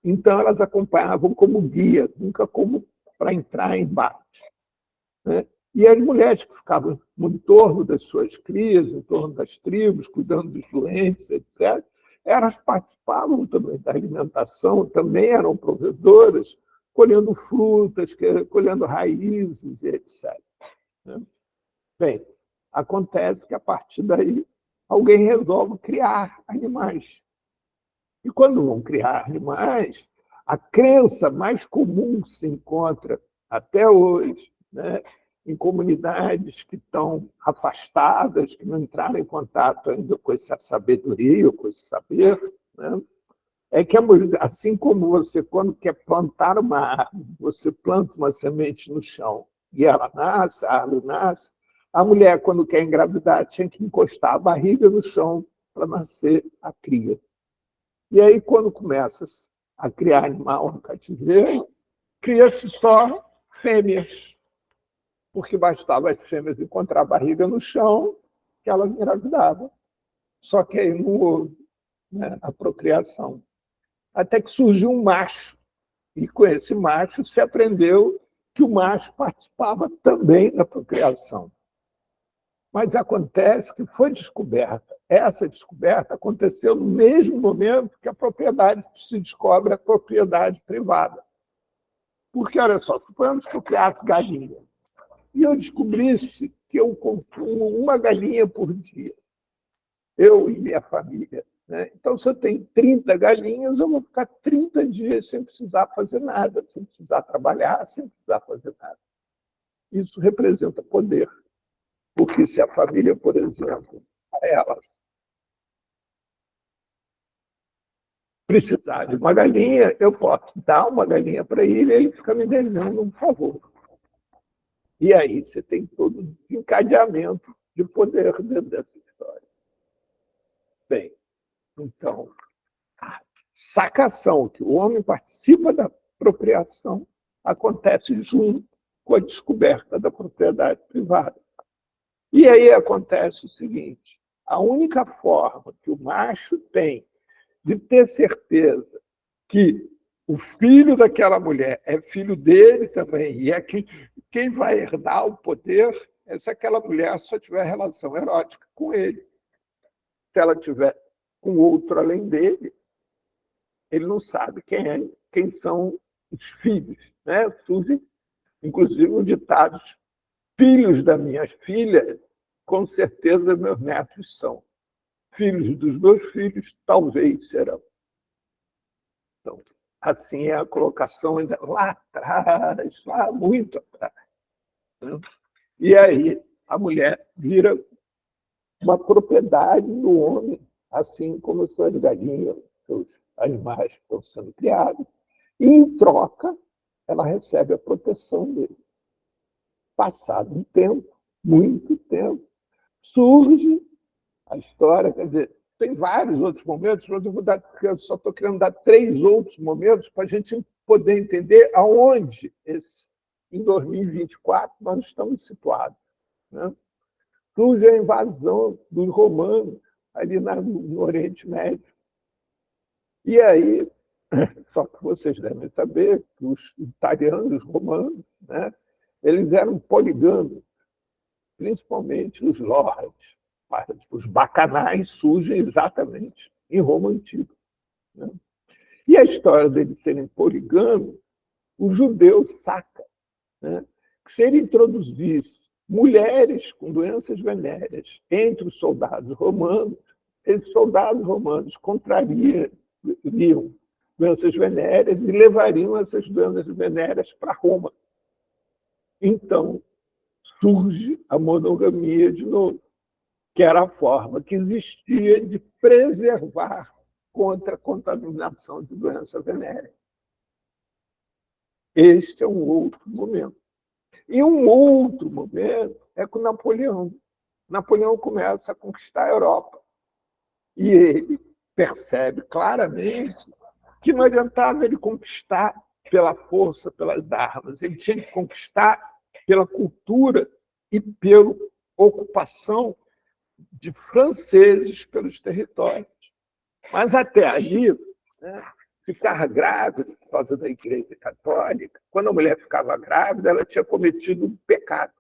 S2: Então, elas acompanhavam como guia, nunca como para entrar em embate, né? E as mulheres que ficavam no entorno das suas crias, em torno das tribos, cuidando dos doentes, etc., elas participavam também da alimentação, também eram provedoras, colhendo frutas, colhendo raízes, etc. Bem, acontece que, a partir daí, alguém resolve criar animais. E quando vão criar animais, a crença mais comum que se encontra até hoje, né, em comunidades que estão afastadas, que não entraram em contato ainda com essa sabedoria, com esse saber, né, é que, assim como você, quando quer plantar uma árvore, você planta uma semente no chão e ela nasce, a árvore nasce, a mulher, quando quer engravidar, tinha que encostar a barriga no chão para nascer a cria. E aí, quando começa a criar animal no cativeiro, cria-se só fêmeas, porque bastava as fêmeas encontrar a barriga no chão que elas engravidavam. Só que aí não houve, né, a procriação. Até que surgiu um macho, e com esse macho se aprendeu que o macho participava também da procriação. Mas acontece que foi descoberta. Essa descoberta aconteceu no mesmo momento que a propriedade se descobre a propriedade privada. Porque, olha só, suponhamos que eu criasse galinha e eu descobrisse que eu consumo uma galinha por dia, eu e minha família, né? Então, se eu tenho 30 galinhas, eu vou ficar 30 dias sem precisar fazer nada, sem precisar trabalhar, sem precisar fazer nada. Isso representa poder. Porque se a família, por exemplo, elas precisar de uma galinha, eu posso dar uma galinha para ele e ele fica me devendo um favor. E aí você tem todo o desencadeamento de poder dentro dessa história. Bem, então, a sacação que o homem participa da procriação acontece junto com a descoberta da propriedade privada. E aí acontece o seguinte: a única forma que o macho tem de ter certeza que o filho daquela mulher é filho dele também, e é quem vai herdar o poder, é se aquela mulher só tiver relação erótica com ele. Se ela tiver com outro além dele, ele não sabe quem são os filhos, né? Surge, inclusive, o ditado: filhos da minha filha, com certeza meus netos são. Filhos dos meus filhos, talvez serão. Então, assim é a colocação ainda lá atrás, lá muito atrás. E aí a mulher vira uma propriedade do homem, assim como suas galinhas, seus animais estão sendo criados, e em troca ela recebe a proteção dele. Passado um tempo, muito tempo, surge a história, quer dizer, tem vários outros momentos, mas eu só estou querendo dar 3 outros momentos para a gente poder entender aonde, em 2024, nós estamos situados. Né? Surge a invasão dos romanos ali no Oriente Médio. E aí, só que vocês devem saber que os italianos, os romanos, né, eles eram poligâmicos, principalmente os lords. Os bacanais surgem exatamente em Roma Antiga. Né? E a história deles serem poligâmicos, o judeu saca, né, que se ele introduzisse mulheres com doenças venéreas entre os soldados romanos, esses soldados romanos contrariam doenças venéreas e levariam essas doenças venéreas para Roma. Então, surge a monogamia de novo, que era a forma que existia de preservar contra a contaminação de doença venérea. Este é um outro momento. E um outro momento é com Napoleão. Napoleão começa a conquistar a Europa. E ele percebe claramente que não adiantava ele conquistar pela força, pelas armas. Ele tinha que conquistar pela cultura e pela ocupação de franceses pelos territórios. Mas até aí, né, ficar grávida por causa da Igreja Católica, quando a mulher ficava grávida, ela tinha cometido um pecado.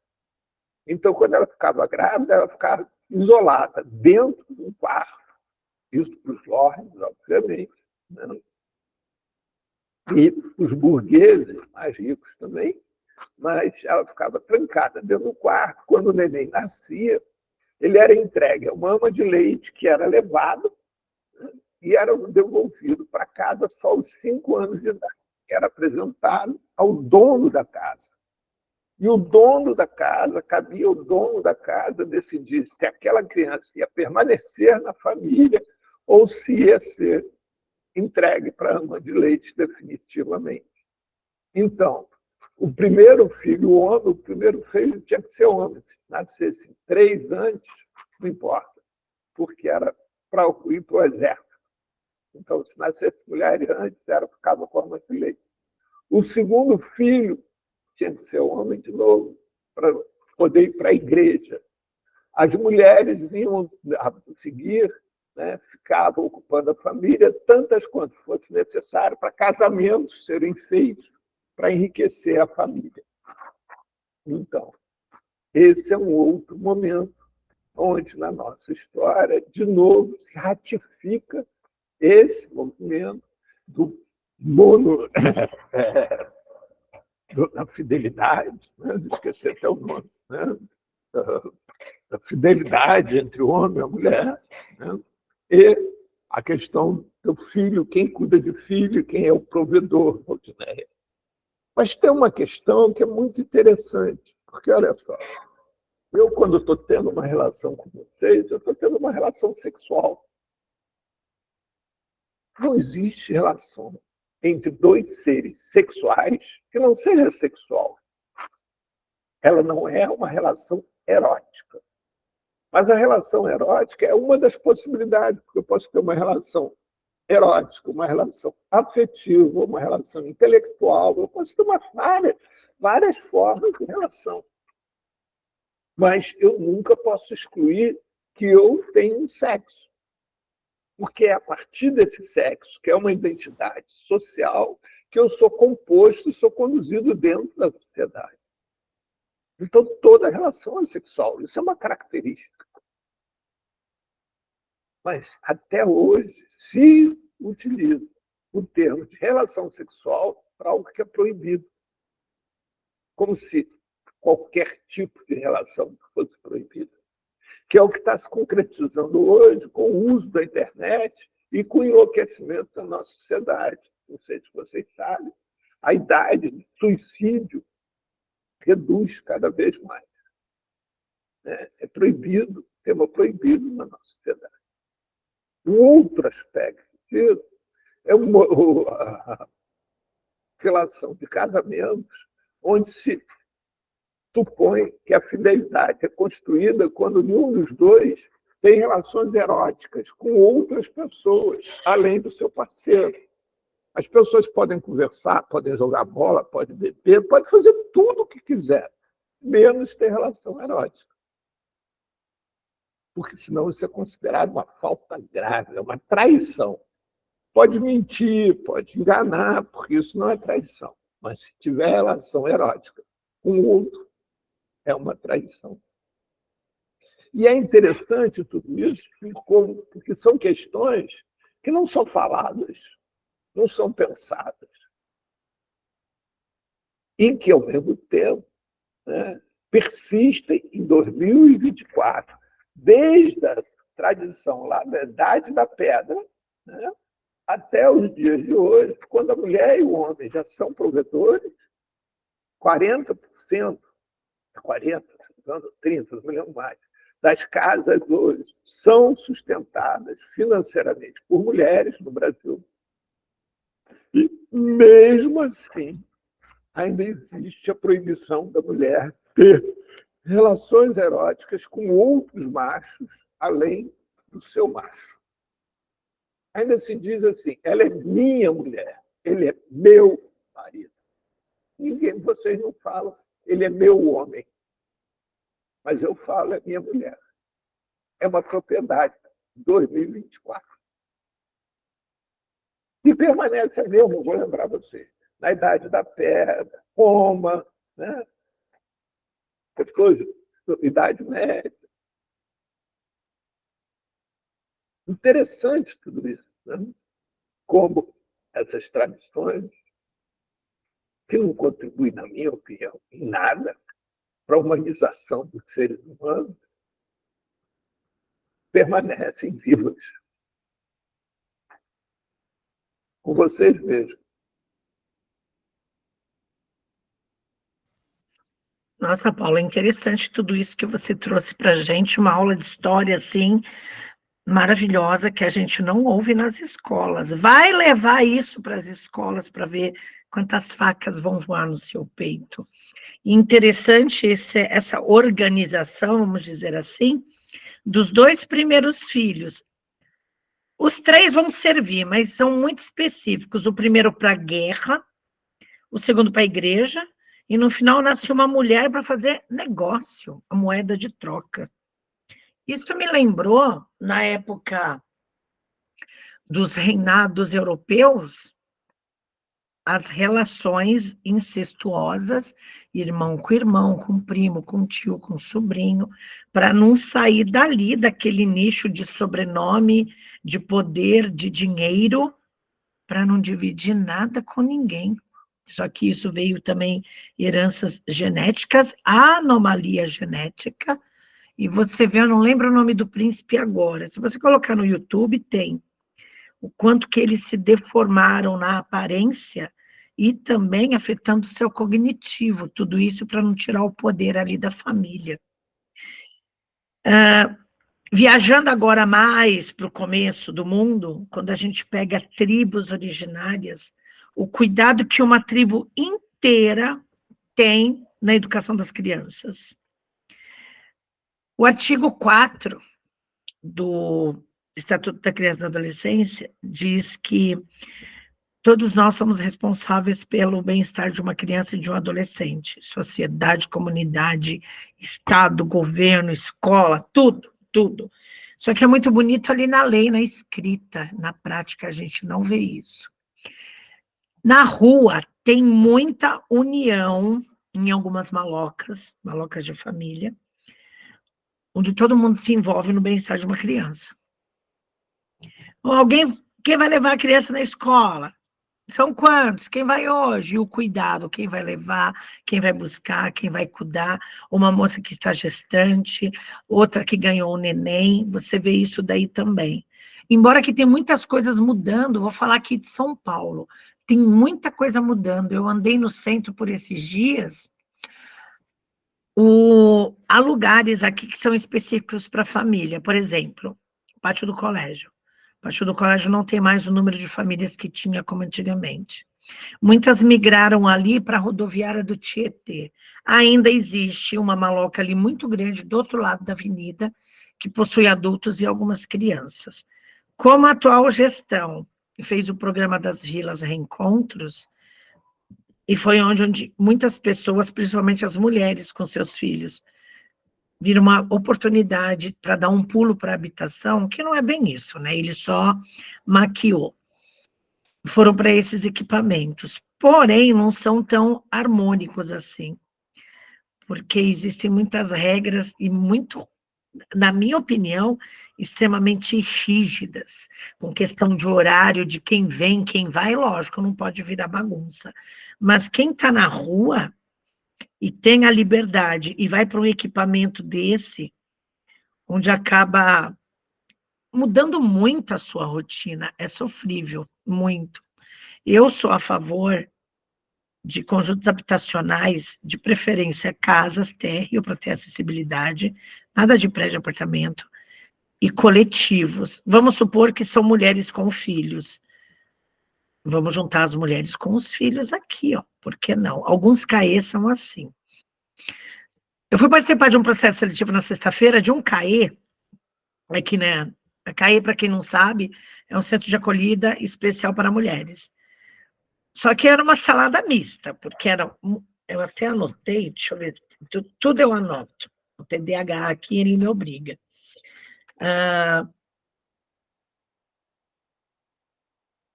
S2: Então, quando ela ficava grávida, ela ficava isolada, dentro de um quarto. Isso para os lords, obviamente. Né? E os burgueses, mais ricos também, mas ela ficava trancada dentro do quarto. Quando o neném nascia, ele era entregue a uma ama de leite que era levado, né, e era devolvido para casa só aos 5 anos de idade. Era apresentado ao dono da casa. E o dono da casa, cabia ao dono da casa decidir se aquela criança ia permanecer na família ou se ia ser entregue para a ama de leite definitivamente. Então, o primeiro filho, o homem, o primeiro filho tinha que ser homem. Se nascesse 3 antes, não importa, porque era para ir para o exército. Então, se nascesse mulher antes, ficava com a ama de leite. O segundo filho tinha que ser homem de novo, para poder ir para a igreja. As mulheres vinham a seguir, né, ficavam ocupando a família, tantas quanto fosse necessário para casamentos serem feitos, para enriquecer a família. Então, esse é um outro momento onde, na nossa história, de novo, se ratifica esse movimento do da fidelidade, né? Esqueci até o nome, né? Da fidelidade entre o homem e a mulher, né? E a questão do filho, quem cuida de filho, quem é o provedor, Valdinéia. Mas tem uma questão que é muito interessante, porque, olha só, eu, quando estou tendo uma relação com vocês, eu estou tendo uma relação sexual. Não existe relação entre 2 seres sexuais que não seja sexual. Ela não é uma relação erótica. Mas a relação erótica é uma das possibilidades, porque eu posso ter uma relação erótica, uma relação afetiva, uma relação intelectual, eu posso ter várias formas de relação. Mas eu nunca posso excluir que eu tenho um sexo. Porque é a partir desse sexo, que é uma identidade social, que eu sou composto, sou conduzido dentro da sociedade. Então, toda relação é sexual. Isso é uma característica. Mas, até hoje, se utiliza o termo de relação sexual para algo que é proibido. Como se qualquer tipo de relação fosse proibida. Que é o que está se concretizando hoje com o uso da internet e com o enlouquecimento da nossa sociedade. Não sei se vocês sabem, a idade de suicídio reduz cada vez mais. É proibido, tema proibido na nossa sociedade. Um outro aspecto disso é relação de casamentos onde se supõe que a fidelidade é construída quando nenhum dos dois tem relações eróticas com outras pessoas, além do seu parceiro. As pessoas podem conversar, podem jogar bola, podem beber, podem fazer tudo o que quiser, menos ter relação erótica. Porque senão isso é considerado uma falta grave, é uma traição. Pode mentir, pode enganar, porque isso não é traição. Mas se tiver relação erótica com o outro, é uma traição. E é interessante tudo isso, porque são questões que não são faladas, não são pensadas. E que, ao mesmo tempo, né, persistem em 2024, desde a tradição lá da Idade da Pedra, né, até os dias de hoje, quando a mulher e o homem já são provedores, 40%, 40%, 30%, não me lembro mais, das casas hoje são sustentadas financeiramente por mulheres no Brasil. E, mesmo assim, ainda existe a proibição da mulher ter relações eróticas com outros machos, além do seu macho. Ainda se diz assim, ela é minha mulher, ele é meu marido. Ninguém de vocês não fala, ele é meu homem. Mas eu falo, é minha mulher. É uma propriedade, 2024. E permanece a mesma, vou lembrar vocês, na Idade da Pedra, Roma, né? Depois, Idade Média. Interessante tudo isso, né? Como essas tradições, que não contribuem, na minha opinião, em nada para a humanização dos seres humanos, permanecem vivas. Com vocês mesmos.
S4: Nossa, Paula, é interessante tudo isso que você trouxe para a gente, uma aula de história, assim, maravilhosa, que a gente não ouve nas escolas. Vai levar isso para as escolas para ver quantas facas vão voar no seu peito. E interessante essa organização, vamos dizer assim, dos 2 primeiros filhos. Os 3 vão servir, mas são muito específicos. O primeiro para a guerra, o segundo para a igreja, e no final nasceu uma mulher para fazer negócio, a moeda de troca. Isso me lembrou, na época dos reinados europeus, as relações incestuosas, irmão, com primo, com tio, com sobrinho, para não sair dali, daquele nicho de sobrenome, de poder, de dinheiro, para não dividir nada com ninguém. Só que isso veio também heranças genéticas, anomalia genética, e você vê, eu não lembro o nome do príncipe agora, se você colocar no YouTube, tem o quanto que eles se deformaram na aparência e também afetando o seu cognitivo, tudo isso para não tirar o poder ali da família. Viajando agora mais para o começo do mundo, quando a gente pega tribos originárias, o cuidado que uma tribo inteira tem na educação das crianças. O artigo 4 do Estatuto da Criança e da Adolescência diz que todos nós somos responsáveis pelo bem-estar de uma criança e de um adolescente. Sociedade, comunidade, Estado, governo, escola, tudo, tudo. Só que é muito bonito ali na lei, na escrita, na prática a gente não vê isso. Na rua tem muita união em algumas malocas de família, onde todo mundo se envolve no bem-estar de uma criança. Quem vai levar a criança na escola? São quantos? Quem vai hoje? E o cuidado, quem vai levar, quem vai buscar, quem vai cuidar, uma moça que está gestante, outra que ganhou um neném, você vê isso daí também. Embora que tem muitas coisas mudando, vou falar aqui de São Paulo, tem muita coisa mudando. Eu andei no centro por esses dias, há lugares aqui que são específicos para a família, por exemplo, o pátio do colégio. O pátio do colégio não tem mais o número de famílias que tinha como antigamente. Muitas migraram ali para a rodoviária do Tietê. Ainda existe uma maloca ali muito grande do outro lado da avenida, que possui adultos e algumas crianças. Como a atual gestão fez o programa das Vilas Reencontros, e foi onde muitas pessoas, principalmente as mulheres com seus filhos, viram uma oportunidade para dar um pulo para a habitação, que não é bem isso, né? Ele só maquiou. Foram para esses equipamentos. Porém, não são tão harmônicos assim, porque existem muitas regras e muito, na minha opinião, extremamente rígidas, com questão de horário, de quem vem, quem vai, lógico, não pode virar bagunça. Mas quem está na rua e tem a liberdade e vai para um equipamento desse, onde acaba mudando muito a sua rotina, é sofrível, muito. Eu sou a favor de conjuntos habitacionais, de preferência casas, térreo, para ter acessibilidade, nada de prédio, apartamento, e coletivos. Vamos supor que são mulheres com filhos. Vamos juntar as mulheres com os filhos aqui, ó. Por que não? Alguns CAE são assim. Eu fui participar de um processo seletivo na sexta-feira de um CAE, aqui, né? A CAE, para quem não sabe, é um centro de acolhida especial para mulheres. Só que era uma salada mista, porque eu até anotei, deixa eu ver, tudo eu anoto. O TDAH aqui, ele me obriga.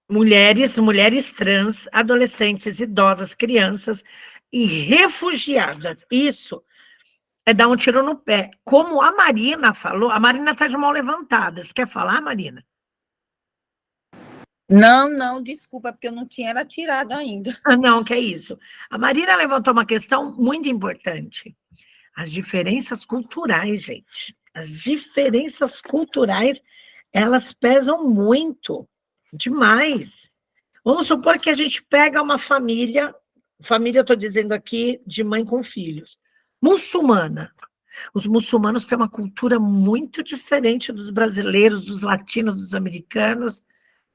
S4: Mulheres trans, adolescentes, idosas, crianças e refugiadas. Isso é dar um tiro no pé. Como a Marina falou, a Marina está de mão levantada. Você quer falar, Marina?
S1: Não, desculpa, porque eu não tinha ela tirado ainda.
S4: Não, que é isso. A Marina levantou uma questão muito importante. As diferenças culturais, gente. As diferenças culturais, elas pesam muito, demais. Vamos supor que a gente pega uma família, eu estou dizendo aqui, de mãe com filhos, muçulmana. Os muçulmanos têm uma cultura muito diferente dos brasileiros, dos latinos, dos americanos.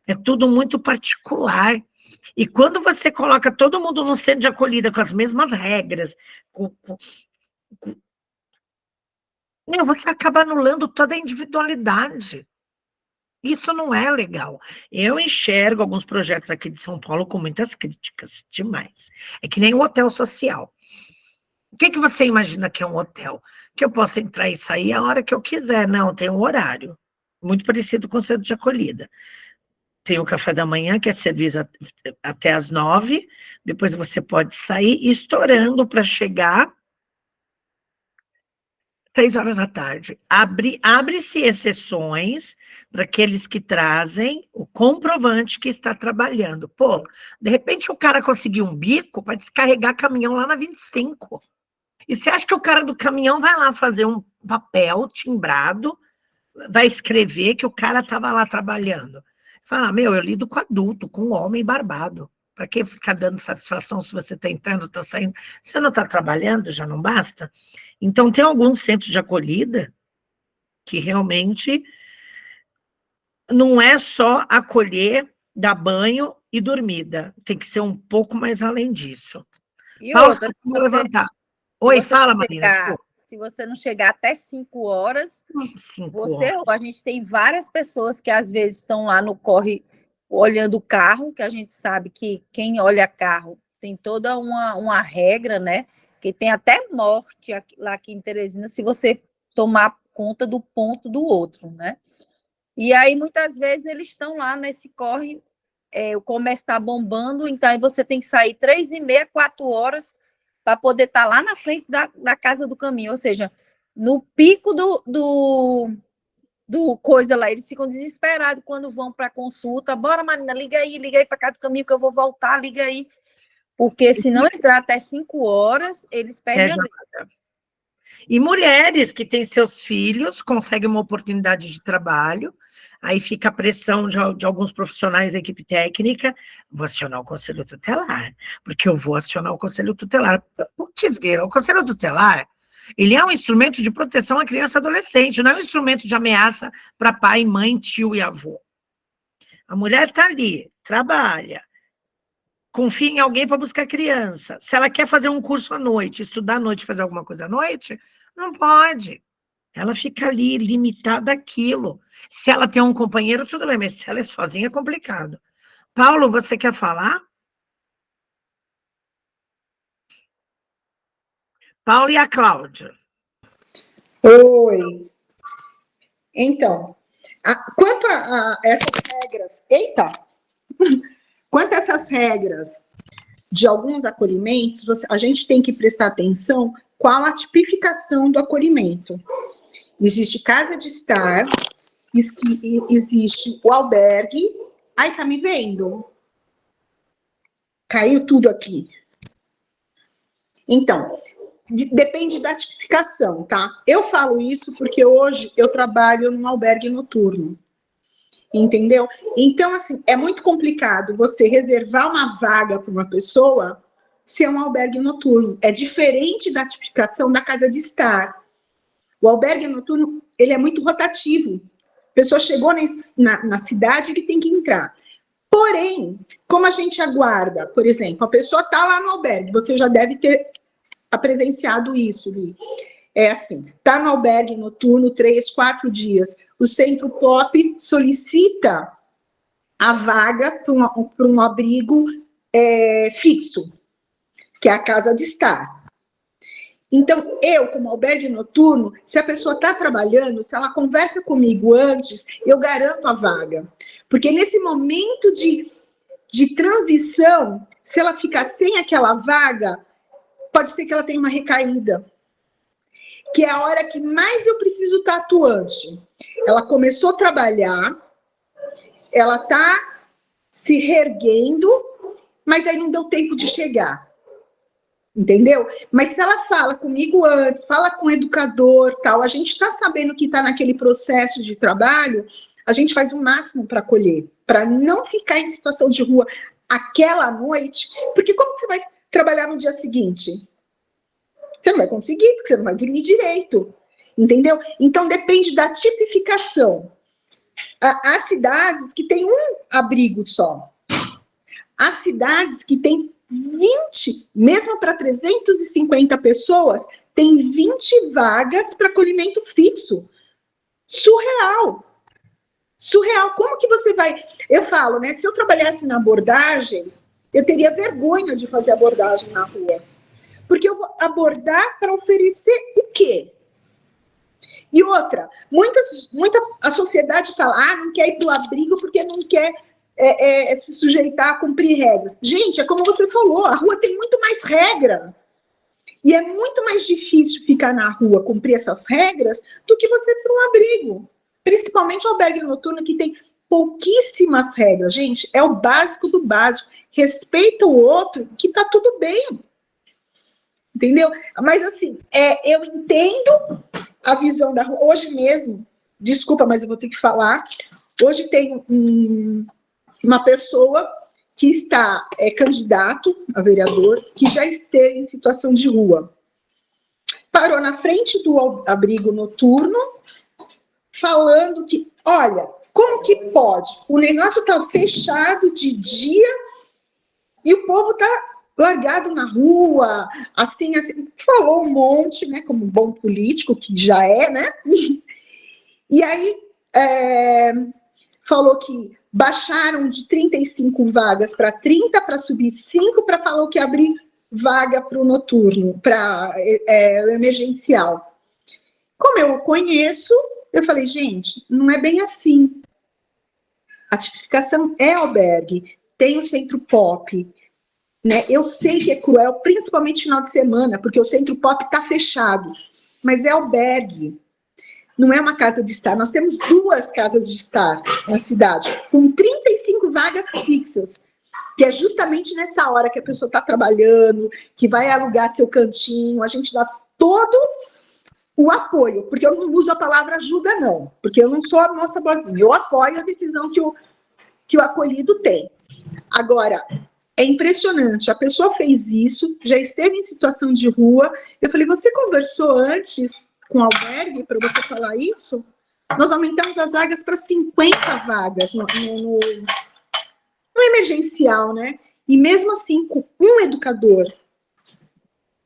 S4: É tudo muito particular. E quando você coloca todo mundo num centro de acolhida com as mesmas regras, você acaba anulando toda a individualidade. Isso não é legal. Eu enxergo alguns projetos aqui de São Paulo com muitas críticas, demais. É que nem um hotel social. O que você imagina que é um hotel? Que eu posso entrar e sair a hora que eu quiser. Não, tem um horário. Muito parecido com o centro de acolhida. Tem o café da manhã, que é serviço até às 9h, depois você pode sair estourando para chegar 6 horas da tarde. Abre-se exceções para aqueles que trazem o comprovante que está trabalhando. Pô, de repente o cara conseguiu um bico para descarregar caminhão lá na 25. E você acha que o cara do caminhão vai lá fazer um papel timbrado, vai escrever que o cara estava lá trabalhando? Fala, eu lido com adulto, com homem barbado. Para que ficar dando satisfação se você está entrando, está saindo? Você não está trabalhando, já não basta? Então, tem alguns centros de acolhida que realmente não é só acolher, dar banho e dormida. Tem que ser um pouco mais além disso.
S1: E
S4: Paulo,
S1: outra,
S4: vou levantar. Oi, fala, Marina.
S1: Se você não chegar até 5 horas,
S4: 5 horas.
S1: A gente tem várias pessoas que às vezes estão lá no corre olhando o carro, que a gente sabe que quem olha carro tem toda uma regra, né? Que tem até morte lá aqui em Teresina, se você tomar conta do ponto do outro, né? E aí, muitas vezes, eles estão lá nesse corre, o comércio está bombando, então aí você tem que sair 3h30, 4 horas, para poder estar lá na frente da casa do caminho, ou seja, no pico do coisa lá, eles ficam desesperados quando vão para a consulta. Bora, Marina, liga aí para casa do caminho que eu vou voltar, liga aí. Porque se não entrar até 5 horas, eles perdem a vida.
S4: E mulheres que têm seus filhos, conseguem uma oportunidade de trabalho, aí fica a pressão de alguns profissionais da equipe técnica, vou acionar o Conselho Tutelar, porque eu vou acionar o Conselho Tutelar. Putz, o Conselho Tutelar, ele é um instrumento de proteção à criança e adolescente, não é um instrumento de ameaça para pai, mãe, tio e avô. A mulher está ali, trabalha, confia em alguém para buscar criança. Se ela quer fazer um curso à noite, estudar à noite, fazer alguma coisa à noite, não pode. Ela fica ali, limitada àquilo. Se ela tem um companheiro, tudo bem, mas se ela é sozinha, é complicado. Paulo, você quer falar? Paulo e a Cláudia.
S3: Oi. Então, quanto a essas regras... Eita! Quanto a essas regras de alguns acolhimentos, a gente tem que prestar atenção qual a tipificação do acolhimento. Existe casa de estar, existe o albergue. Ai, tá me vendo? Caiu tudo aqui. Então, depende da tipificação, tá? Eu falo isso porque hoje eu trabalho num albergue noturno. Entendeu? Então, assim, é muito complicado você reservar uma vaga para uma pessoa se é um albergue noturno. É diferente da tipificação da casa de estar. O albergue noturno, ele é muito rotativo. A pessoa chegou na cidade, ele tem que entrar. Porém, como a gente aguarda, por exemplo, a pessoa está lá no albergue, você já deve ter presenciado isso, Li. É assim, está no albergue noturno 3, 4 dias, o Centro Pop solicita a vaga para um abrigo fixo, que é a casa de estar. Então, eu, como albergue noturno, se a pessoa está trabalhando, se ela conversa comigo antes, eu garanto a vaga. Porque nesse momento de transição, se ela ficar sem aquela vaga, pode ser que ela tenha uma recaída. Que é a hora que mais eu preciso estar atuante. Ela começou a trabalhar, ela está se reerguendo, mas aí não deu tempo de chegar. Entendeu? Mas se ela fala comigo antes, fala com o educador, tal, a gente está sabendo que está naquele processo de trabalho, a gente faz o máximo para acolher, para não ficar em situação de rua aquela noite, porque como você vai trabalhar no dia seguinte? Você não vai conseguir, porque você não vai dormir direito, entendeu? Então depende da tipificação. Há cidades que têm um abrigo só. Há cidades que têm 20, mesmo para 350 pessoas, tem 20 vagas para acolhimento fixo. Surreal. Surreal. Como que você vai... Eu falo, né? Se eu trabalhasse na abordagem, eu teria vergonha de fazer abordagem na rua. Porque eu vou abordar para oferecer o quê? E outra, a sociedade fala, não quer ir para o abrigo porque não quer se sujeitar a cumprir regras. Gente, é como você falou, a rua tem muito mais regra. E é muito mais difícil ficar na rua, cumprir essas regras, do que você ir para um abrigo. Principalmente o albergue noturno, que tem pouquíssimas regras. Gente, é o básico do básico. Respeita o outro, que tá tudo bem. Entendeu? Mas, assim, eu entendo a visão da rua. Hoje mesmo, desculpa, mas eu vou ter que falar. Hoje tem uma pessoa que está candidato a vereador, que já esteve em situação de rua. Parou na frente do abrigo noturno, falando que, olha, como que pode? O negócio está fechado de dia e o povo está largado na rua, assim, falou um monte, né, como um bom político, que já é, né? E aí, falou que baixaram de 35 vagas para 30, para subir 5, para falar que abrir vaga para o noturno, para o emergencial. Como eu conheço, eu falei, gente, não é bem assim. A tipificação é albergue, tem o Centro Pop, né? Eu sei que é cruel, principalmente final de semana, porque o Centro Pop está fechado, mas é albergue, não é uma casa de estar. Nós temos 2 casas de estar na cidade, com 35 vagas fixas, que é justamente nessa hora que a pessoa está trabalhando, que vai alugar seu cantinho, a gente dá todo o apoio, porque eu não uso a palavra ajuda, não, porque eu não sou a moça boazinha, eu apoio a decisão que o acolhido tem. Agora, é impressionante, a pessoa fez isso, já esteve em situação de rua, eu falei, você conversou antes com o albergue para você falar isso? Nós aumentamos as vagas para 50 vagas no emergencial, né? E mesmo assim, com um educador,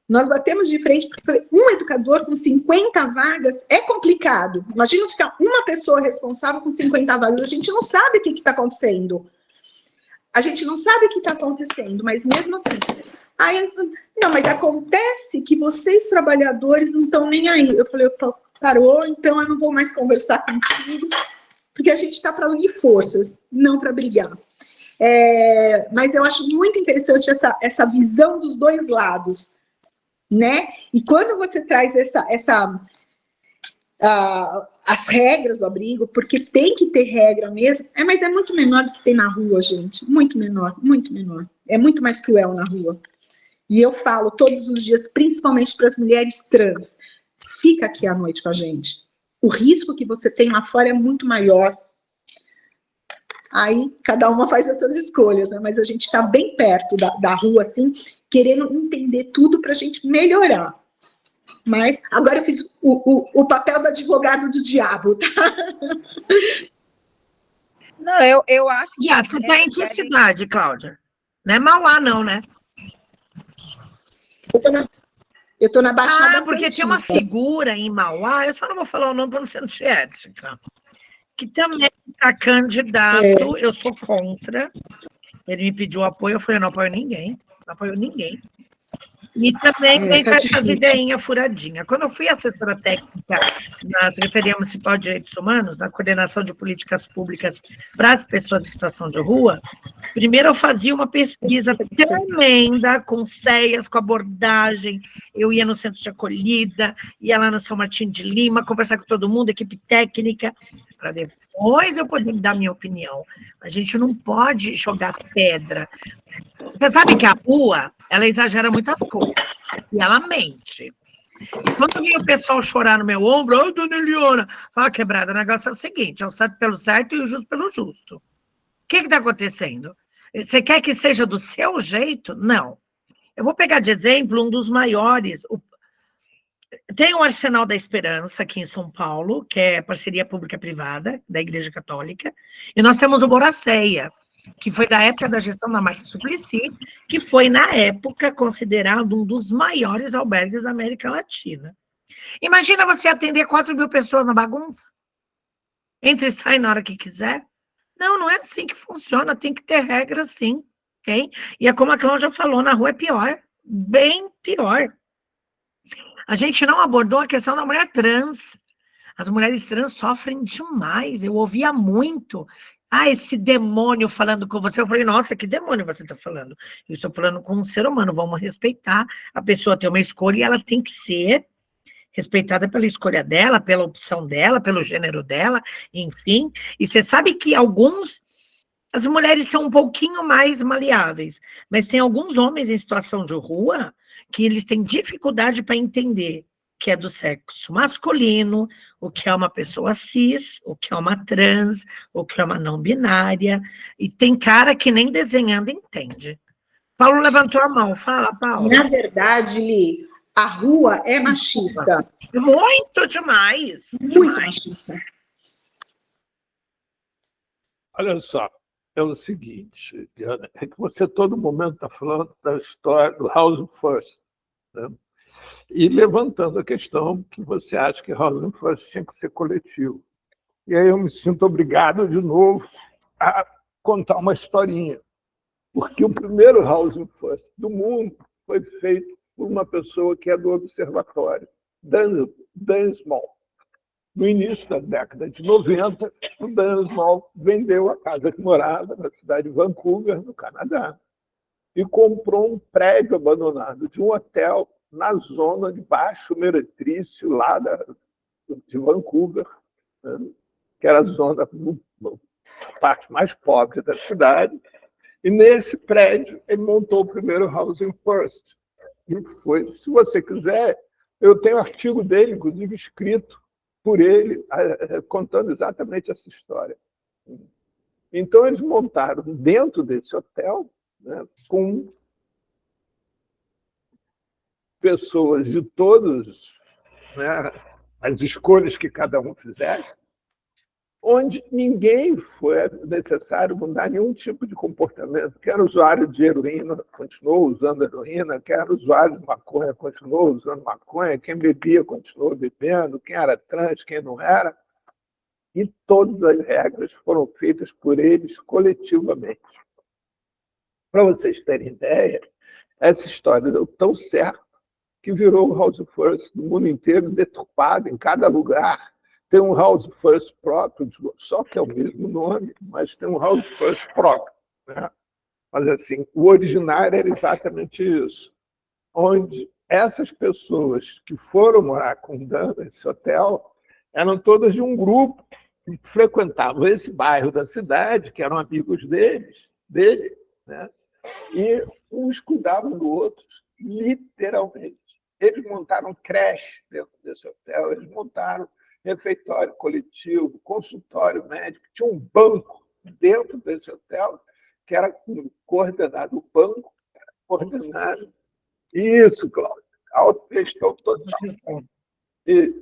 S3: nós batemos de frente, porque um educador com 50 vagas é complicado. Imagina ficar uma pessoa responsável com 50 vagas. A gente não sabe o que está acontecendo. A gente não sabe o que está acontecendo, mas mesmo assim. Aí, não, mas acontece que vocês, trabalhadores, não estão nem aí. Eu falei, parou, então eu não vou mais conversar contigo, porque a gente está para unir forças, não para brigar. Mas eu acho muito interessante essa visão dos dois lados, né? E quando você traz as regras do abrigo, porque tem que ter regra mesmo, mas é muito menor do que tem na rua, gente. Muito menor, muito menor. É muito mais cruel na rua. E eu falo todos os dias, principalmente para as mulheres trans, fica aqui à noite com a gente. O risco que você tem lá fora é muito maior. Aí, cada uma faz as suas escolhas, né? Mas a gente está bem perto da rua, assim, querendo entender tudo para a gente melhorar. Mas agora eu fiz o papel do advogado do diabo, tá?
S1: Não, eu acho que...
S4: Você está em que cidade, Cláudia? Não é Mauá, não, né?
S3: Eu estou na Baixada
S4: porque
S3: Santista.
S4: tem uma figura em Mauá, eu só não vou falar o nome para não ser antiética, que também está candidato, eu sou contra. Ele me pediu apoio, eu falei, não apoio ninguém, não apoio ninguém. E também vem com essas ideinhas furadinhas. Quando eu fui assessora técnica na Secretaria Municipal de Direitos Humanos, na coordenação de políticas públicas para as pessoas em situação de rua, primeiro eu fazia uma pesquisa tremenda, com CEAs, com abordagem, eu ia no centro de acolhida, ia lá no São Martim de Lima, conversar com todo mundo, equipe técnica, para depois eu poder dar minha opinião. A gente não pode jogar pedra. Você sabe que a rua, ela exagera muitas coisas, e ela mente. E quando vinha o pessoal chorar no meu ombro, ô, dona Eliona, fala, quebrada, o negócio é o seguinte, é o certo pelo certo e o justo pelo justo. O que está acontecendo? Você quer que seja do seu jeito? Não. Eu vou pegar de exemplo um dos maiores. Tem o Arsenal da Esperança aqui em São Paulo, que é parceria pública-privada da Igreja Católica, e nós temos o Boracéia, que foi da época da gestão da Marta Suplicy, que foi, na época, considerado um dos maiores albergues da América Latina. Imagina você atender 4.000 pessoas na bagunça? Entra e sai na hora que quiser? Não, não é assim que funciona, tem que ter regra sim, ok? E é como a Cláudia falou, na rua é pior, bem pior. A gente não abordou a questão da mulher trans. As mulheres trans sofrem demais, eu ouvia muito. Esse demônio falando com você. Eu falei, nossa, que demônio você está falando? Eu estou falando com um ser humano, vamos respeitar. A pessoa tem uma escolha e ela tem que ser respeitada pela escolha dela, pela opção dela, pelo gênero dela, enfim. E você sabe que as mulheres são um pouquinho mais maleáveis, mas tem alguns homens em situação de rua que eles têm dificuldade para entender que é do sexo masculino, o que é uma pessoa cis, o que é uma trans, o que é uma não binária, e tem cara que nem desenhando entende. Paulo levantou a mão, fala, Paulo.
S3: Na verdade, Li, a rua é machista.
S4: Muito demais.
S3: Muito machista.
S2: Olha só, é o seguinte, Diana, é que você todo momento está falando da história do Housing First, né? E levantando a questão que você acha que Housing First tinha que ser coletivo. E aí eu me sinto obrigado, de novo, a contar uma historinha. Porque o primeiro Housing First do mundo foi feito por uma pessoa que é do Observatório, Dan Small. No início da década de 90, o Dan Small vendeu a casa que morava na cidade de Vancouver, no Canadá, e comprou um prédio abandonado de um hotel na zona de Baixo Meretrício, lá de Vancouver, né, que era a zona, a parte mais pobre da cidade. E nesse prédio ele montou o primeiro Housing First. E foi, se você quiser, eu tenho um artigo dele, inclusive escrito por ele, contando exatamente essa história. Então eles montaram dentro desse hotel, né, com pessoas de todas, né, as escolhas que cada um fizesse, onde ninguém foi necessário mudar nenhum tipo de comportamento. Quem era usuário de heroína continuou usando heroína, quem era usuário de maconha continuou usando maconha, quem bebia continuou bebendo, quem era trans, quem não era. E todas as regras foram feitas por eles coletivamente. Para vocês terem ideia, essa história deu tão certo que virou o House First do mundo inteiro, deturpado em cada lugar. Tem um House First próprio, só que é o mesmo nome, mas tem um House First próprio. Né? Mas, assim, o originário era exatamente isso, onde essas pessoas que foram morar com o Dan nesse hotel eram todas de um grupo que frequentavam esse bairro da cidade, que eram amigos dele, né? E uns cuidavam do outro, literalmente. Eles montaram creche dentro desse hotel, eles montaram refeitório coletivo, consultório médico, tinha um banco dentro desse hotel que era coordenado, o banco era coordenado. Isso, Cláudio, autogestão total. E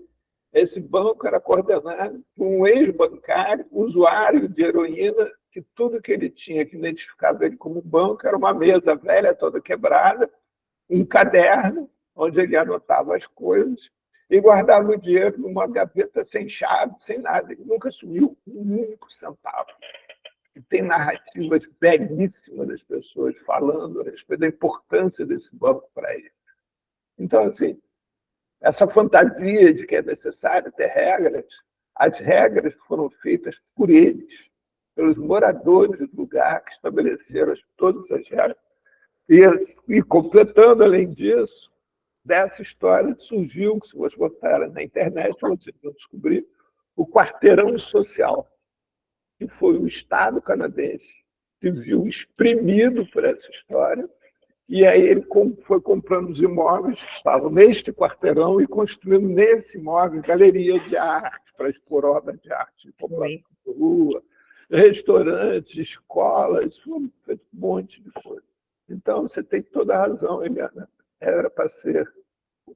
S2: esse banco era coordenado por um ex-bancário, usuário de heroína, que tudo que ele tinha que identificava ele como banco era uma mesa velha, toda quebrada, um caderno, onde ele anotava as coisas e guardava o dinheiro numa gaveta sem chave, sem nada. Ele nunca sumiu um único centavo. E tem narrativas belíssimas das pessoas falando a respeito da importância desse banco para ele. Então, assim, essa fantasia de que é necessário ter regras, as regras foram feitas por eles, pelos moradores do lugar que estabeleceram todas as regras. E completando, além disso, dessa história surgiu, se vocês botarem na internet, vocês vão descobrir, o quarteirão social, que foi o Estado canadense que viu exprimido por essa história, e aí ele foi comprando os imóveis que estavam neste quarteirão e construindo nesse imóvel galeria de arte, para expor obras de arte, população de rua, restaurantes, escolas, um monte de coisa. Então, você tem toda a razão, Eliana. Era para ser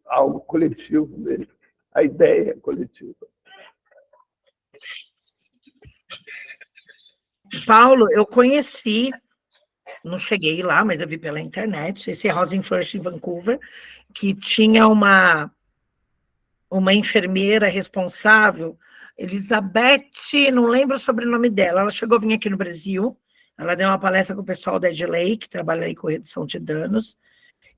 S2: algo coletivo mesmo, a ideia coletiva.
S4: Paulo, eu conheci, não cheguei lá, mas eu vi pela internet, esse Housing First em Vancouver, que tinha uma enfermeira responsável, Elizabeth, não lembro o sobrenome dela, ela chegou a vir aqui no Brasil, ela deu uma palestra com o pessoal da Edley, que trabalha aí com redução de danos,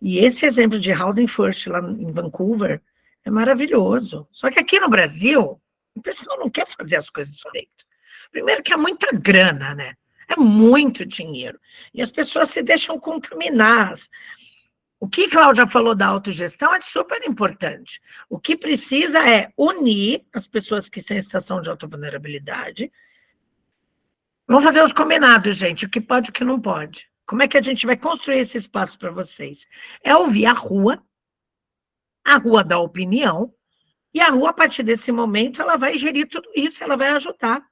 S4: e esse exemplo de Housing First lá em Vancouver é maravilhoso. Só que aqui no Brasil, o pessoal não quer fazer as coisas direito. Primeiro que é muita grana, né? É muito dinheiro. E as pessoas se deixam contaminar. O que Cláudia falou da autogestão é super importante. O que precisa é unir as pessoas que estão em situação de alta vulnerabilidade. Vamos fazer os combinados, gente. O que pode e o que não pode. Como é que a gente vai construir esse espaço para vocês? É ouvir a rua dá opinião, e a rua, a partir desse momento, ela vai gerir tudo isso, ela vai ajudar.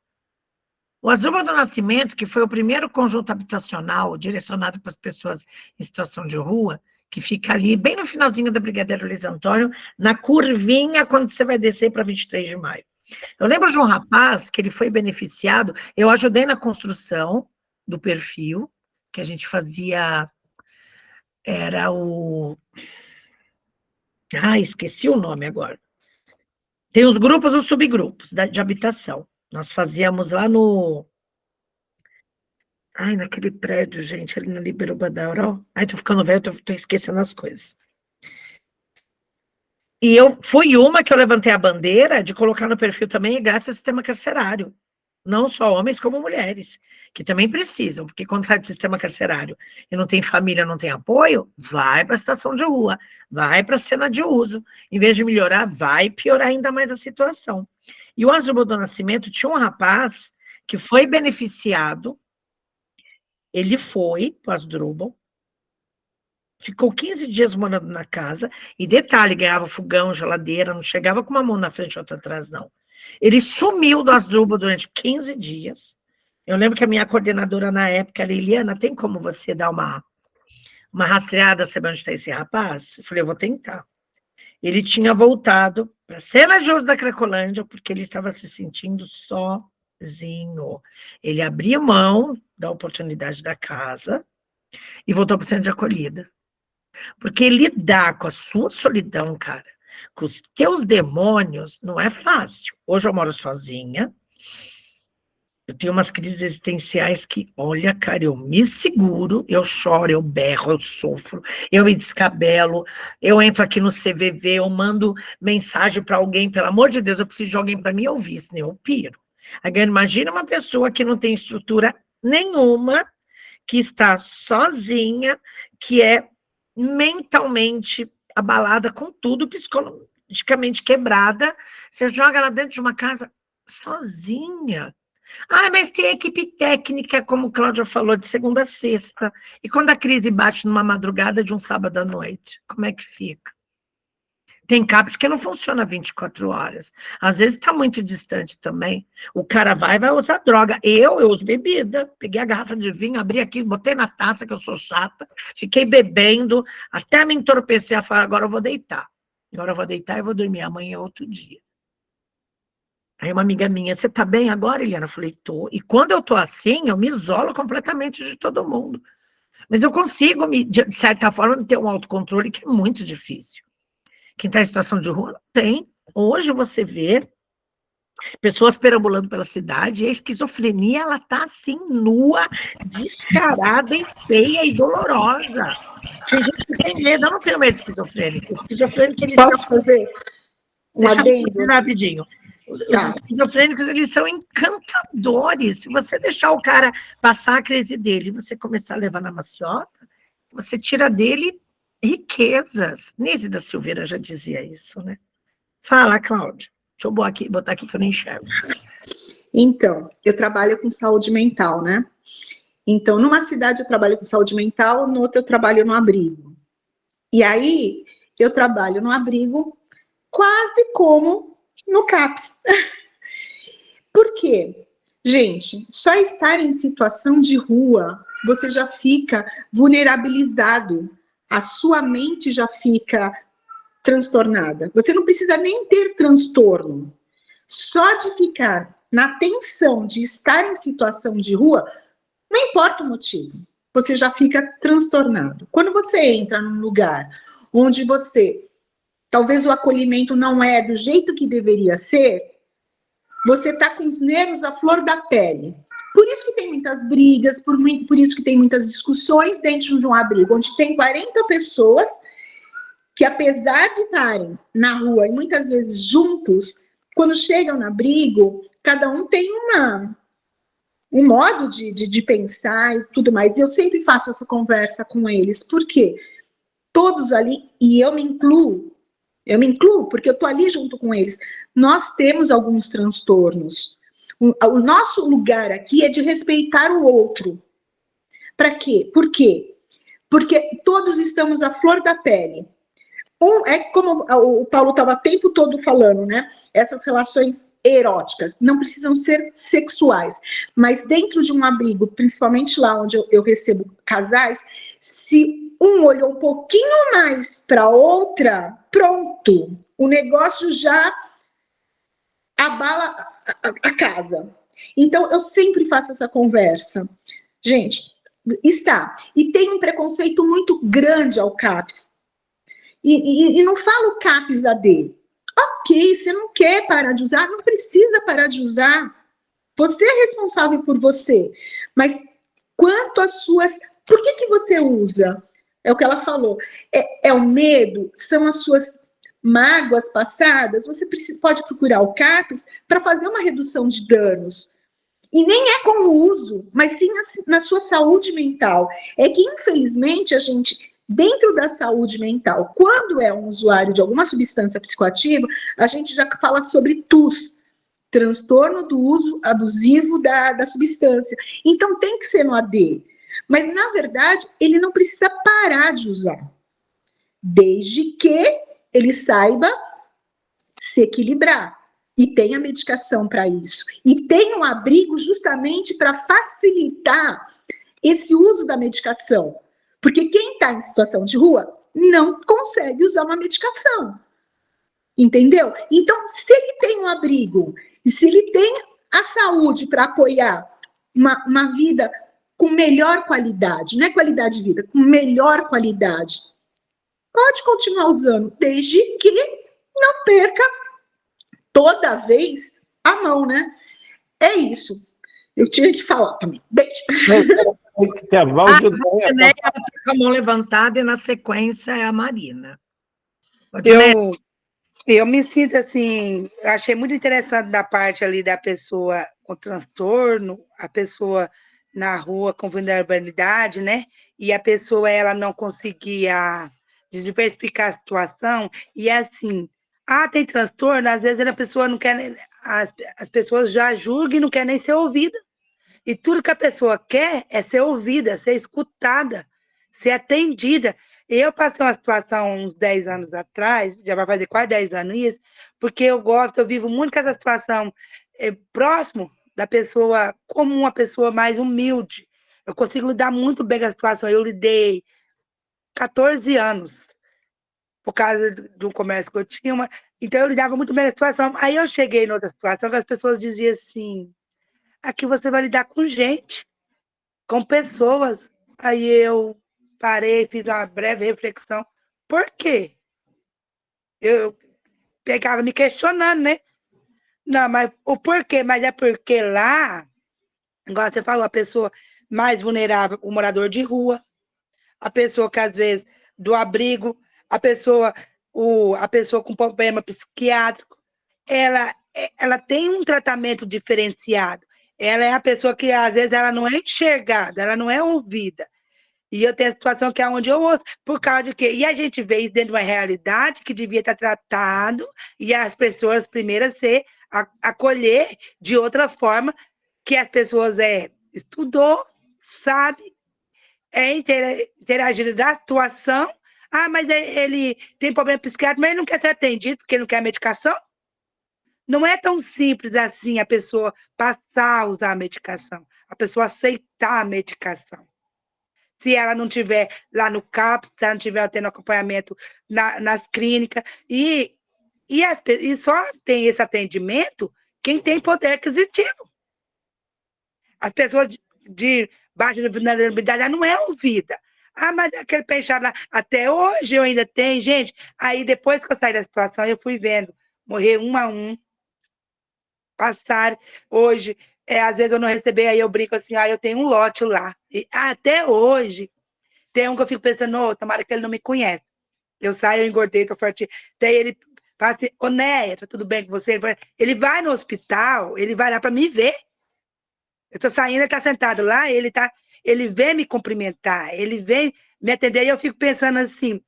S4: O Asdrubal do Nascimento, que foi o primeiro conjunto habitacional direcionado para as pessoas em situação de rua, que fica ali bem no finalzinho da Brigadeiro Luiz Antônio, na curvinha, quando você vai descer para 23 de maio. Eu lembro de um rapaz que ele foi beneficiado, eu ajudei na construção do perfil, que a gente fazia, era o... esqueci o nome agora. Tem os grupos e os subgrupos de habitação. Nós fazíamos lá naquele prédio, gente, ali na Libero Badaró. Tô ficando velho, tô esquecendo as coisas. E eu fui uma que eu levantei a bandeira de colocar no perfil também, graças ao sistema carcerário. Não só homens, como mulheres, que também precisam, porque quando sai do sistema carcerário e não tem família, não tem apoio, vai para a situação de rua, vai para a cena de uso. Em vez de melhorar, vai piorar ainda mais a situação. E o Asdrubal do Nascimento tinha um rapaz que foi beneficiado, ele foi para o Asdrubal, ficou 15 dias morando na casa, e detalhe, ganhava fogão, geladeira, não chegava com uma mão na frente e outra atrás, não. Ele sumiu do Asdrubal durante 15 dias. Eu lembro que a minha coordenadora na época, a Liliana, tem como você dar uma rastreada, saber onde está esse rapaz? Eu falei, eu vou tentar. Ele tinha voltado para a cena de uso da Cracolândia, porque ele estava se sentindo sozinho. sozinho. Ele abriu mão da oportunidade da casa e voltou para o centro de acolhida. Porque lidar com a sua solidão, cara, com os teus demônios, não é fácil. Hoje eu moro sozinha, eu tenho umas crises existenciais que, olha, cara, eu me seguro, eu choro, eu berro, eu sofro, eu me descabelo, eu entro aqui no CVV, eu mando mensagem para alguém, pelo amor de Deus, eu preciso de alguém para me ouvir, senão eu piro. Agora, imagina uma pessoa que não tem estrutura nenhuma, que está sozinha, que é mentalmente abalada com tudo, psicologicamente quebrada, você joga ela dentro de uma casa sozinha. Ah, mas tem equipe técnica, como o Cláudio falou, de segunda a sexta. E quando a crise bate numa madrugada de um sábado à noite, como é que fica? Tem CAPS que não funciona 24 horas. Às vezes está muito distante também. O cara vai usar droga. Eu uso bebida. Peguei a garrafa de vinho, abri aqui, botei na taça, que eu sou chata. Fiquei bebendo, até me entorpecer a falar, agora eu vou deitar. Agora eu vou deitar e vou dormir. Amanhã é outro dia. Aí uma amiga minha, você tá bem agora, Eliana? Eu falei, tô. E quando eu tô assim, eu me isolo completamente de todo mundo. Mas eu consigo, de certa forma, ter um autocontrole que é muito difícil. Quem está em situação de rua não tem. Hoje você vê pessoas perambulando pela cidade e a esquizofrenia, ela tá assim, nua, descarada e feia e dolorosa. Tem gente que tem medo, eu não tenho medo de esquizofrênico. Esquizofrênico, eles
S3: Posso fazer um
S4: Deixa eu
S3: adendo?
S4: fazer rapidinho. Os esquizofrênicos, eles são encantadores. Se você deixar o cara passar a crise dele e você começar a levar na maciota, você tira dele riquezas. Nise da Silveira já dizia isso, né? Fala, Cláudia. Deixa eu botar aqui que eu não enxergo.
S3: Então, eu trabalho com saúde mental, né? Então, numa cidade eu trabalho com saúde mental, no outro eu trabalho no abrigo. E aí, eu trabalho no abrigo quase como no CAPS. Por quê? Gente, só estar em situação de rua, você já fica vulnerabilizado. A sua mente já fica transtornada. Você não precisa nem ter transtorno. Só de ficar na tensão de estar em situação de rua, não importa o motivo, você já fica transtornado. Quando você entra num lugar onde talvez o acolhimento não é do jeito que deveria ser, você está com os nervos à flor da pele. Por isso que tem muitas brigas, por isso que tem muitas discussões dentro de um abrigo, onde tem 40 pessoas que, apesar de estarem na rua e muitas vezes juntos, quando chegam no abrigo, cada um tem um modo de pensar e tudo mais. Eu sempre faço essa conversa com eles, porque todos ali, e eu me incluo porque eu estou ali junto com eles, nós temos alguns transtornos. O nosso lugar aqui é de respeitar o outro. Para quê? Por quê? Porque todos estamos à flor da pele. É como o Paulo estava o tempo todo falando, né? Essas relações eróticas não precisam ser sexuais, mas dentro de um abrigo, principalmente lá onde eu recebo casais, se um olhou um pouquinho mais para outra, pronto, o negócio já abala a casa. Então, eu sempre faço essa conversa. Gente, e tem um preconceito muito grande ao CAPS. E não falo CAPS AD. Ok, você não quer parar de usar, não precisa parar de usar. Você é responsável por você. Mas quanto às suas... Por que você usa? É o que ela falou. É o medo? São as suas mágoas passadas? Você pode procurar o CAPS para fazer uma redução de danos. E nem é com o uso, mas sim na sua saúde mental. É que, infelizmente, a gente... Dentro da saúde mental, quando é um usuário de alguma substância psicoativa, a gente já fala sobre TUS, transtorno do uso abusivo da substância. Então, tem que ser no AD. Mas, na verdade, ele não precisa parar de usar, desde que ele saiba se equilibrar. E tem a medicação para isso. E tem um abrigo justamente para facilitar esse uso da medicação. Porque quem está em situação de rua não consegue usar uma medicação. Entendeu? Então, se ele tem um abrigo, e se ele tem a saúde para apoiar uma vida com melhor qualidade, não é qualidade de vida, com melhor qualidade, pode continuar usando, desde que não perca toda vez a mão, né? É isso. Eu tinha que falar também. Beijo.
S2: Intervalo de ideia.
S4: Ela tá com a mão levantada e na sequência é a Marina.
S6: Eu me sinto assim, eu achei muito interessante da parte ali da pessoa com transtorno, a pessoa na rua com vulnerabilidade, né? E a pessoa, ela não conseguia diversificar a situação, e é assim, tem transtorno, às vezes a pessoa não quer, as pessoas já julgam e não querem nem ser ouvida. E tudo que a pessoa quer é ser ouvida, ser escutada, ser atendida. Eu passei uma situação uns 10 anos atrás, já vai fazer quase 10 anos isso, porque eu vivo muito com essa situação próximo da pessoa, como uma pessoa mais humilde. Eu consigo lidar muito bem com a situação. Eu lidei 14 anos por causa de um comércio que eu tinha, então eu lidava muito bem com a situação. Aí eu cheguei em outra situação que as pessoas diziam assim, aqui você vai lidar com gente, com pessoas. Aí eu parei, fiz uma breve reflexão. Por quê? Eu pegava me questionando, né? Não, mas o porquê? Mas é porque lá, igual você falou, a pessoa mais vulnerável, o morador de rua, a pessoa que às vezes do abrigo, a pessoa com problema psiquiátrico, ela tem um tratamento diferenciado. Ela é a pessoa que às vezes ela não é enxergada, ela não é ouvida. E eu tenho a situação que é onde eu ouço, por causa de quê? E a gente vê isso dentro de uma realidade que devia estar tratado, e as pessoas primeiras acolher de outra forma, que as pessoas estudou, sabe, interagir da situação. Mas ele tem problema psiquiátrico, mas ele não quer ser atendido porque ele não quer medicação. Não é tão simples assim a pessoa passar a usar a medicação, a pessoa aceitar a medicação. Se ela não tiver lá no CAPS, se ela não tiver tendo acompanhamento nas clínicas, e só tem esse atendimento quem tem poder aquisitivo. As pessoas de baixa vulnerabilidade não é ouvida. Mas aquele peixado lá, até hoje eu ainda tenho, gente. Aí depois que eu saí da situação, eu fui vendo morrer um a um, passar. Hoje, às vezes eu não recebi, aí eu brinco assim, eu tenho um lote lá. E até hoje, tem um que eu fico pensando, tomara que ele não me conhece. Eu saio, eu engordei, tô forte. Daí ele fala assim, Néia, tá tudo bem com você? Ele vai no hospital, ele vai lá para me ver. Eu tô saindo, ele tá sentado lá, ele vem me cumprimentar, ele vem me atender, e eu fico pensando assim,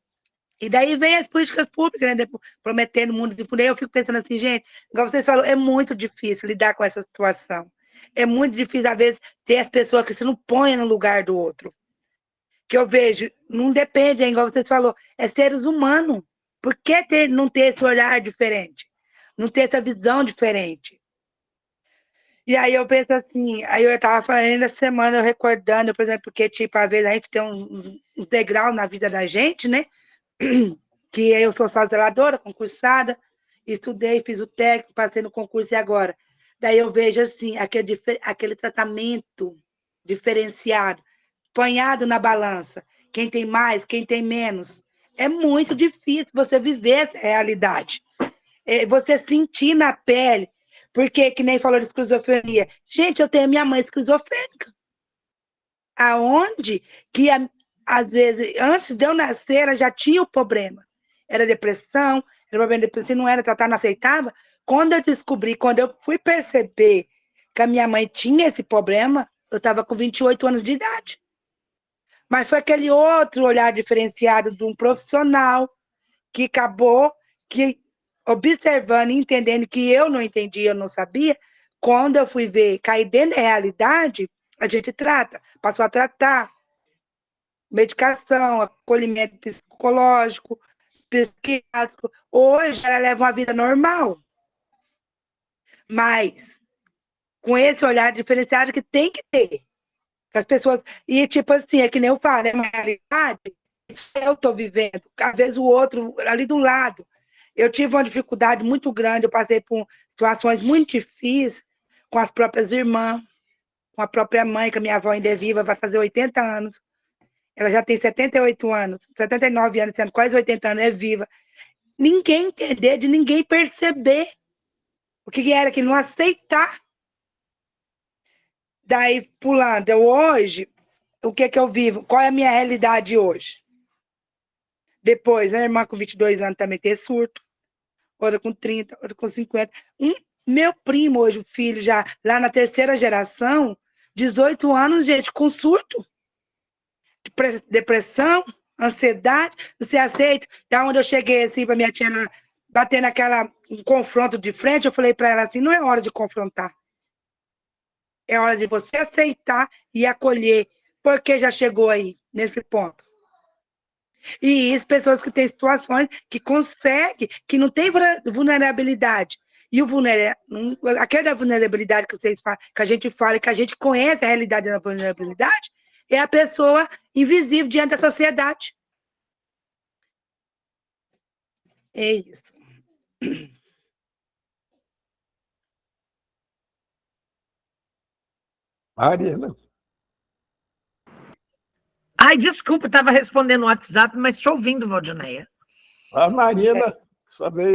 S6: e daí vem as políticas públicas, né, prometendo o mundo de fundo, e eu fico pensando assim, gente, igual vocês falaram, é muito difícil lidar com essa situação. É muito difícil, às vezes, ter as pessoas que se não põem no lugar do outro. Que eu vejo, não depende, igual vocês falaram, é seres humanos. Por que não ter esse olhar diferente? Não ter essa visão diferente? E aí eu penso assim, aí eu estava falando essa semana, eu recordando, por exemplo, porque, tipo, às vezes a gente tem uns degraus na vida da gente, né? Que eu sou só zeladora, concursada, estudei, fiz o técnico, passei no concurso e agora. Daí eu vejo, assim, aquele tratamento diferenciado, ponhado na balança. Quem tem mais, quem tem menos. É muito difícil você viver essa realidade. Você sentir na pele. Porque, que nem falou de esquizofrenia. Gente, eu tenho minha mãe esquizofrênica. Aonde que, às vezes, antes de eu nascer, ela já tinha o problema. Era depressão, era problema de depressão, não era tratar, não aceitava. Quando eu descobri, quando eu fui perceber que a minha mãe tinha esse problema, eu estava com 28 anos de idade. Mas foi aquele outro olhar diferenciado de um profissional que acabou observando e entendendo que eu não entendia, eu não sabia. Quando eu fui ver, cair dentro da realidade, a gente trata, passou a tratar medicação, acolhimento psicológico, psiquiátrico. Hoje ela leva uma vida normal, mas com esse olhar diferenciado que tem que ter. As pessoas, e tipo assim, é que nem eu falo, é uma realidade, isso eu estou vivendo, às vezes o outro ali do lado. Eu tive uma dificuldade muito grande, eu passei por situações muito difíceis. com as próprias irmãs, com a própria mãe, que a minha avó ainda é viva, vai fazer 80 anos. Ela já tem 78 anos, 79 anos, sendo quase 80 anos, é viva. Ninguém entender, de ninguém perceber o que era, que não aceitar. Daí, pulando, eu hoje, o que eu vivo? Qual é a minha realidade hoje? Depois, a irmã com 22 anos também tem surto, outra com 30, outra com 50. Meu primo hoje, o filho, já lá na terceira geração, 18 anos, gente, com surto. Depressão, ansiedade, você aceita? Da onde eu cheguei, assim, para minha tia bater um confronto de frente, eu falei para ela assim, não é hora de confrontar. É hora de você aceitar e acolher, porque já chegou aí, nesse ponto. E isso, pessoas que têm situações que conseguem, que não tem vulnerabilidade. E aquela vulnerabilidade que vocês falam, que a gente fala, que a gente conhece a realidade da vulnerabilidade, é a pessoa invisível diante da sociedade. É isso.
S2: Marina.
S4: Ai, desculpa, estava respondendo no WhatsApp, mas estou ouvindo, Valdineia.
S2: A Marina, sua vez.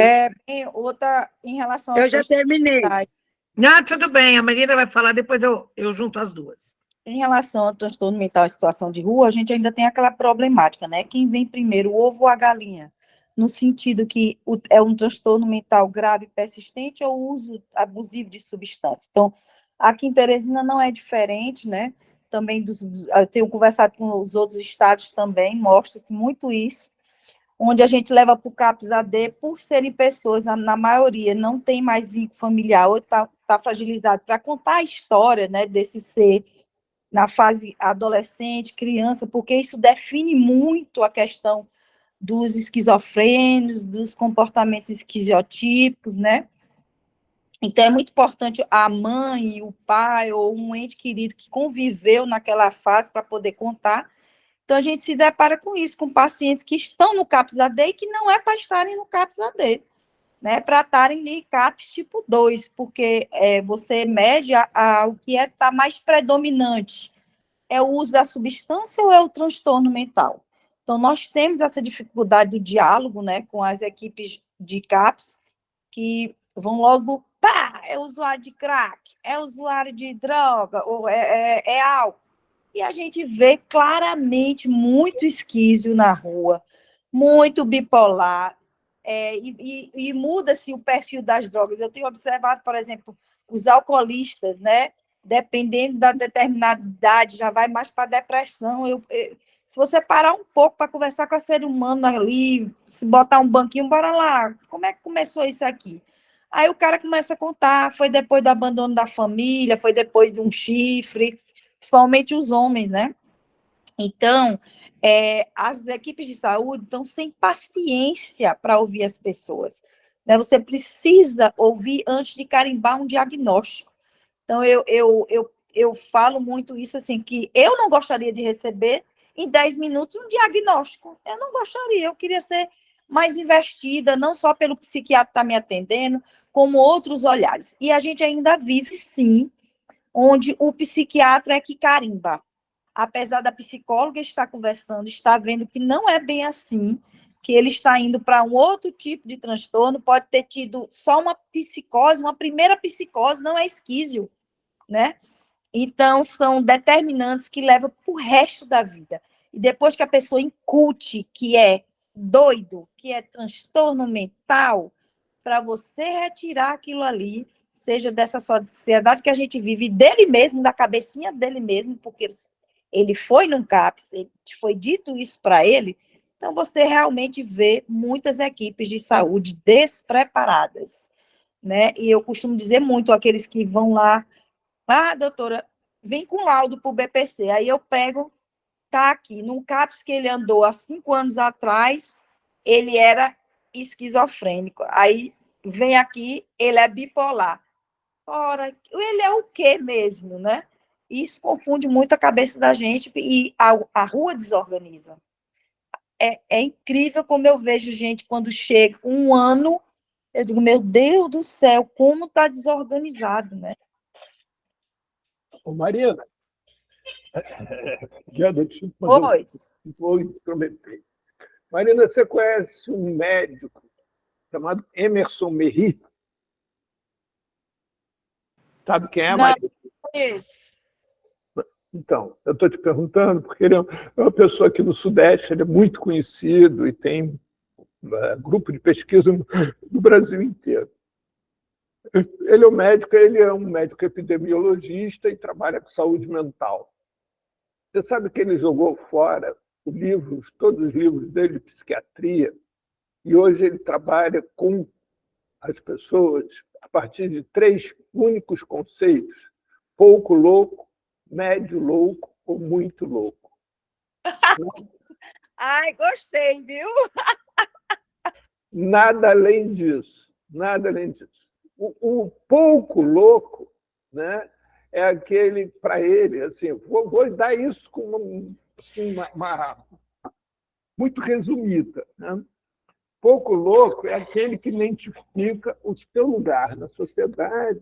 S1: Outra, em relação
S6: Eu já terminei.
S4: Ah, tudo bem, a Marina vai falar, depois eu junto as duas.
S1: Em relação ao transtorno mental e situação de rua, a gente ainda tem aquela problemática, né? Quem vem primeiro, o ovo ou a galinha? No sentido que é um transtorno mental grave e persistente ou o uso abusivo de substâncias. Então, aqui em Teresina não é diferente, né? Também eu tenho conversado com os outros estados também, mostra-se muito isso, onde a gente leva para o CAPS-AD por serem pessoas, na maioria, não tem mais vínculo familiar ou está fragilizado, para contar a história, né, desse ser na fase adolescente, criança, porque isso define muito a questão dos esquizofrênicos, dos comportamentos esquiziotípicos, né? Então, é muito importante a mãe, o pai ou um ente querido que conviveu naquela fase para poder contar. Então, a gente se depara com isso, com pacientes que estão no CAPS-AD e que não é para estarem no CAPS-AD, né, para estarem em CAPS tipo 2, porque você mede o que está mais predominante. É o uso da substância ou é o transtorno mental? Então, nós temos essa dificuldade do diálogo, né, com as equipes de CAPS, que vão logo, pá, é usuário de crack, é usuário de droga, ou é álcool. E a gente vê claramente muito esquísio na rua, muito bipolar, e muda-se o perfil das drogas. Eu tenho observado, por exemplo, os alcoolistas, né? Dependendo da determinada idade, já vai mais para depressão. Se você parar um pouco para conversar com a ser humano ali, se botar um banquinho, bora lá, como é que começou isso aqui? Aí o cara começa a contar, foi depois do abandono da família, foi depois de um chifre, principalmente os homens, né? Então, as equipes de saúde estão sem paciência para ouvir as pessoas, né? Você precisa ouvir antes de carimbar um diagnóstico. Então, eu falo muito isso, assim, que eu não gostaria de receber em 10 minutos um diagnóstico. Eu não gostaria, eu queria ser mais investida, não só pelo psiquiatra que está me atendendo, como outros olhares. E a gente ainda vive, sim, onde o psiquiatra é que carimba. Apesar da psicóloga estar conversando, está vendo que não é bem assim, que ele está indo para um outro tipo de transtorno, pode ter tido só uma psicose, uma primeira psicose, não é esquísio, né? Então, são determinantes que levam para o resto da vida. E depois que a pessoa incute que é doido, que é transtorno mental, para você retirar aquilo ali, seja dessa sociedade que a gente vive, dele mesmo, da cabecinha dele mesmo, porque ele foi num CAPS, foi dito isso para ele, então você realmente vê muitas equipes de saúde despreparadas, né? E eu costumo dizer muito àqueles que vão lá, doutora, vem com laudo para o BPC, aí eu pego, tá aqui, num CAPS que ele andou há 5 anos atrás, ele era esquizofrênico, aí vem aqui, ele é bipolar. Ora, ele é o quê mesmo, né? Isso confunde muito a cabeça da gente e a rua desorganiza. É incrível como eu vejo gente quando chega um ano, eu digo, meu Deus do céu, como está desorganizado, né?
S2: Ô, Marina,
S1: Oi.
S2: vou intrometer. Marina, você conhece um médico chamado Emerson Merri? Sabe quem é,
S1: Não,
S2: Marina?
S1: conheço.
S2: Então, eu estou te perguntando porque ele é uma pessoa aqui no Sudeste, ele é muito conhecido e tem grupo de pesquisa no Brasil inteiro. Ele é um médico epidemiologista e trabalha com saúde mental. Você sabe que ele jogou fora todos os livros dele de psiquiatria, e hoje ele trabalha com as pessoas a partir de 3 únicos conceitos: pouco louco, médio louco ou muito louco.
S1: Ai, gostei, viu?
S2: Nada além disso, nada além disso. O pouco louco, né, é aquele, para ele, assim, vou dar isso com uma muito resumida, né? Pouco louco é aquele que identifica o seu lugar na sociedade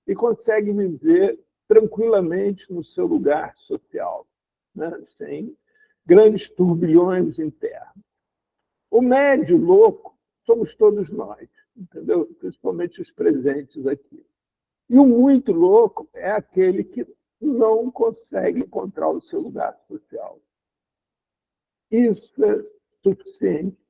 S2: e consegue viver tranquilamente no seu lugar social, né, sem grandes turbilhões internos. O médio louco somos todos nós, entendeu? Principalmente os presentes aqui. E o muito louco é aquele que não consegue encontrar o seu lugar social. Isso é suficiente.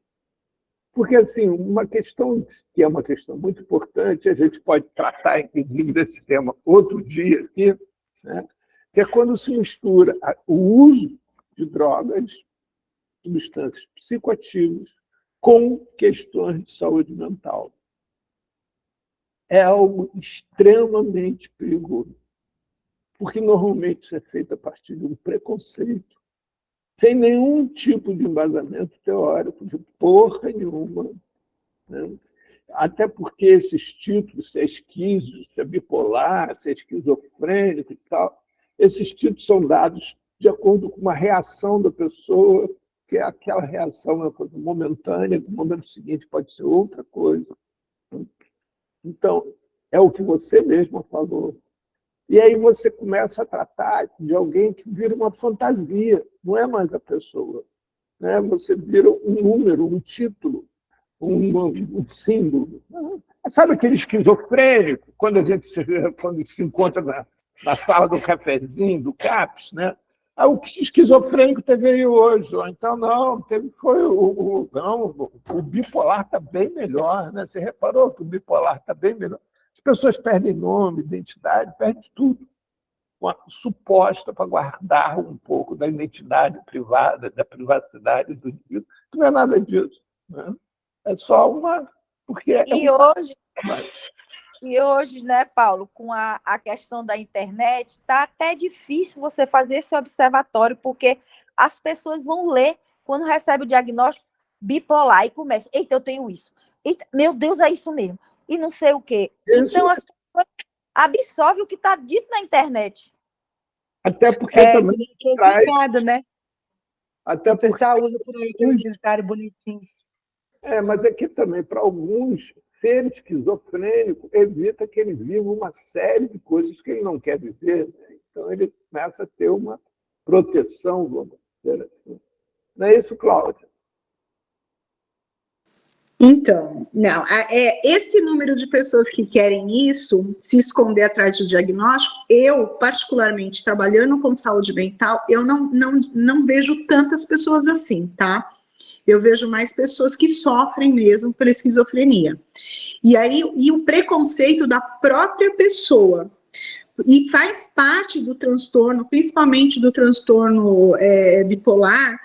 S2: Porque, assim, uma questão que é uma questão muito importante, a gente pode tratar, inclusive, desse tema outro dia aqui, né? Que é quando se mistura o uso de drogas, substâncias psicoativas, com questões de saúde mental. É algo extremamente perigoso, porque normalmente isso é feito a partir de um preconceito, sem nenhum tipo de embasamento teórico, de porra nenhuma, né? Até porque esses títulos, se é esquizo, se é bipolar, se é esquizofrênico e tal, esses títulos são dados de acordo com uma reação da pessoa, que é aquela reação é uma coisa momentânea, no momento seguinte pode ser outra coisa. Então, é o que você mesma falou. E aí você começa a tratar de alguém que vira uma fantasia, não é mais a pessoa, né? Você vira um número, um título, um símbolo. Sabe aquele esquizofrênico, quando se encontra na sala do cafezinho, do CAPS, né? O esquizofrênico teve aí hoje, ou então não, o bipolar está bem melhor, né? Você reparou que o bipolar está bem melhor? As pessoas perdem nome, identidade, perdem tudo. Uma suposta para guardar um pouco da identidade privada, da privacidade do indivíduo. Não é nada disso, né? É só uma... Porque
S1: E hoje, né, Paulo, com a questão da internet, está até difícil você fazer esse observatório, porque as pessoas vão ler quando recebe o diagnóstico bipolar e começa, eita, eu tenho isso. Eita, meu Deus, é isso mesmo. E não sei o quê. Então, as pessoas absorvem o que está dito na internet.
S2: Até porque também
S6: traz... né?
S2: Até
S6: o pessoal usa por aí aquele dicionário bonitinho.
S2: Mas aqui também, para alguns, ser esquizofrênico evita que ele viva uma série de coisas que ele não quer viver, né? Então, ele começa a ter uma proteção, vamos dizer assim. Não é isso, Cláudia?
S3: Então, não, esse número de pessoas que querem isso, se esconder atrás do diagnóstico, eu, particularmente, trabalhando com saúde mental, eu não vejo tantas pessoas assim, tá? Eu vejo mais pessoas que sofrem mesmo pela esquizofrenia. E aí, o preconceito da própria pessoa, e faz parte do transtorno, principalmente do transtorno bipolar,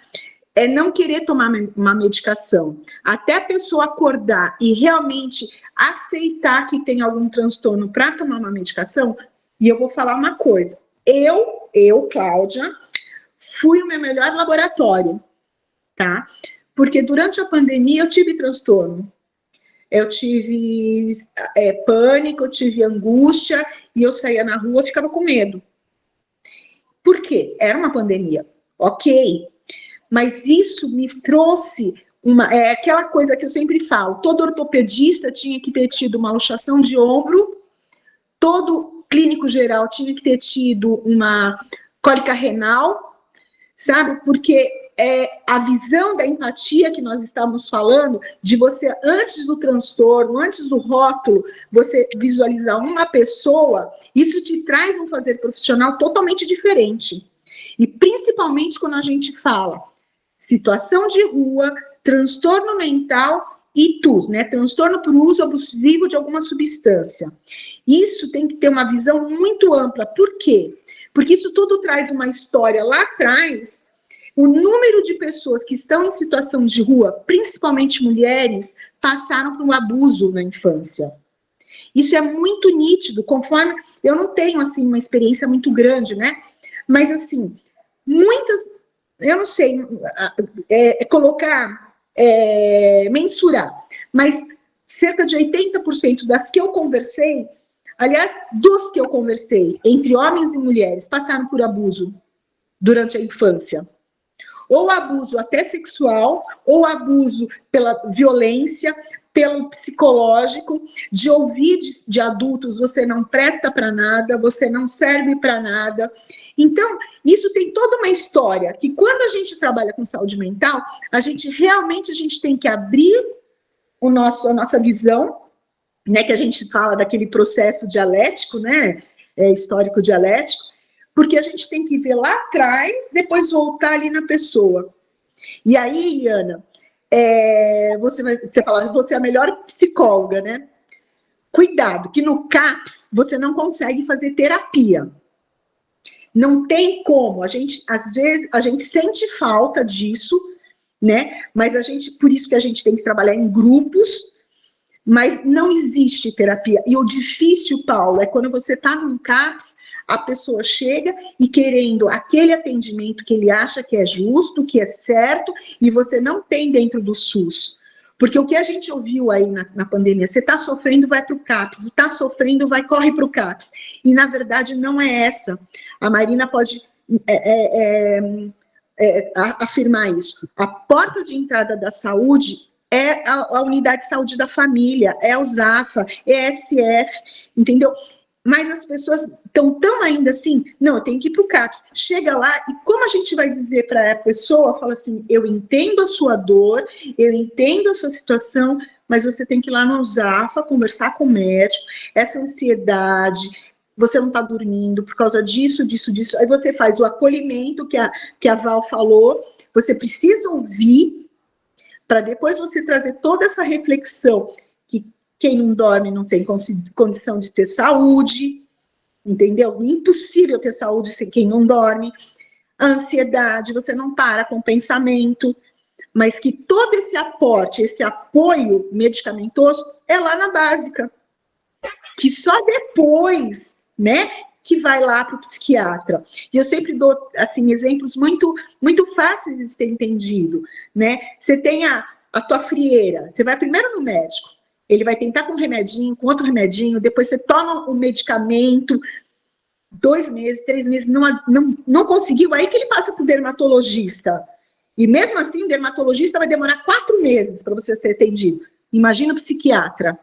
S3: é não querer tomar uma medicação. Até a pessoa acordar e realmente aceitar que tem algum transtorno para tomar uma medicação, e eu vou falar uma coisa, eu, Cláudia, fui o meu melhor laboratório, tá? Porque durante a pandemia eu tive transtorno. Eu tive pânico, eu tive angústia, e eu saía na rua, ficava com medo. Por quê? Era uma pandemia, ok. Mas isso me trouxe aquela coisa que eu sempre falo, todo ortopedista tinha que ter tido uma luxação de ombro, todo clínico geral tinha que ter tido uma cólica renal, sabe? Porque a visão da empatia que nós estamos falando, de você, antes do transtorno, antes do rótulo, você visualizar uma pessoa, isso te traz um fazer profissional totalmente diferente. E principalmente quando a gente fala situação de rua, transtorno mental e TUS, né? Transtorno por uso abusivo de alguma substância. Isso tem que ter uma visão muito ampla. Por quê? Porque isso tudo traz uma história lá atrás. O número de pessoas que estão em situação de rua, principalmente mulheres, passaram por um abuso na infância. Isso é muito nítido, conforme... Eu não tenho, assim, uma experiência muito grande, né? Mas, assim, muitas... Eu não sei mensurar, mas cerca de 80% das que eu conversei, aliás, dos que eu conversei, entre homens e mulheres, passaram por abuso durante a infância. Ou abuso até sexual, ou abuso pela violência, pelo psicológico, de ouvir de adultos, você não presta para nada, você não serve para nada. Então, isso tem toda uma história, que quando a gente trabalha com saúde mental, a gente tem que abrir a nossa visão, né, que a gente fala daquele processo dialético, né, histórico dialético, porque a gente tem que ver lá atrás, depois voltar ali na pessoa. E aí, Iana, você fala, você é a melhor psicóloga, né? Cuidado, que no CAPS você não consegue fazer terapia. Não tem como. Às vezes, a gente sente falta disso, né? Mas por isso que a gente tem que trabalhar em grupos, mas não existe terapia. E o difícil, Paulo, é quando você está num CAPS, a pessoa chega e querendo aquele atendimento que ele acha que é justo, que é certo, e você não tem dentro do SUS. Porque o que a gente ouviu aí na pandemia, você está sofrendo, vai para o CAPS, está sofrendo, corre para o CAPS. E, na verdade, não é essa. A Marina pode afirmar isso. A porta de entrada da saúde é a unidade de saúde da família, é o ZAFA, é a SF, entendeu? Mas as pessoas estão tão ainda assim, não, eu tenho que ir para o CAPS. Chega lá, e como a gente vai dizer para a pessoa, fala assim, eu entendo a sua dor, eu entendo a sua situação, mas você tem que ir lá no ZAFA, conversar com o médico, essa ansiedade, você não está dormindo por causa disso. Aí você faz o acolhimento que a Val falou, você precisa ouvir, para depois você trazer toda essa reflexão, que quem não dorme não tem condição de ter saúde, entendeu? Impossível ter saúde sem quem não dorme. A ansiedade, você não para com o pensamento, mas que todo esse aporte, esse apoio medicamentoso é lá na básica, que só depois, né, que vai lá para o psiquiatra. E eu sempre dou, assim, exemplos muito, muito fáceis de ser entendido, né? Você tem a tua frieira, você vai primeiro no médico, ele vai tentar com um remedinho, com outro remedinho, depois você toma um medicamento, 2 meses, 3 meses, não conseguiu, aí que ele passa para o dermatologista. E mesmo assim, o dermatologista vai demorar 4 meses para você ser atendido. Imagina o psiquiatra.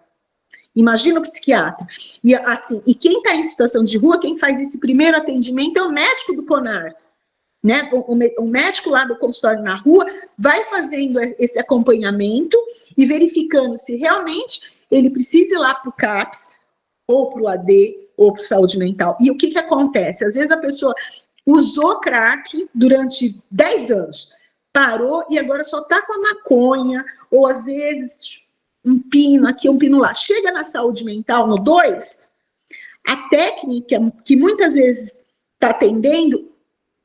S3: E, assim, e quem está em situação de rua, quem faz esse primeiro atendimento é o médico do CONAR. Né? O médico lá do consultório na rua vai fazendo esse acompanhamento e verificando se realmente ele precisa ir lá para o CAPS, ou para o AD, ou para o saúde mental. E o que acontece? Às vezes a pessoa usou crack durante 10 anos, parou e agora só está com a maconha, ou às vezes um pino aqui, um pino lá. Chega na saúde mental, no 2, a técnica que muitas vezes está atendendo,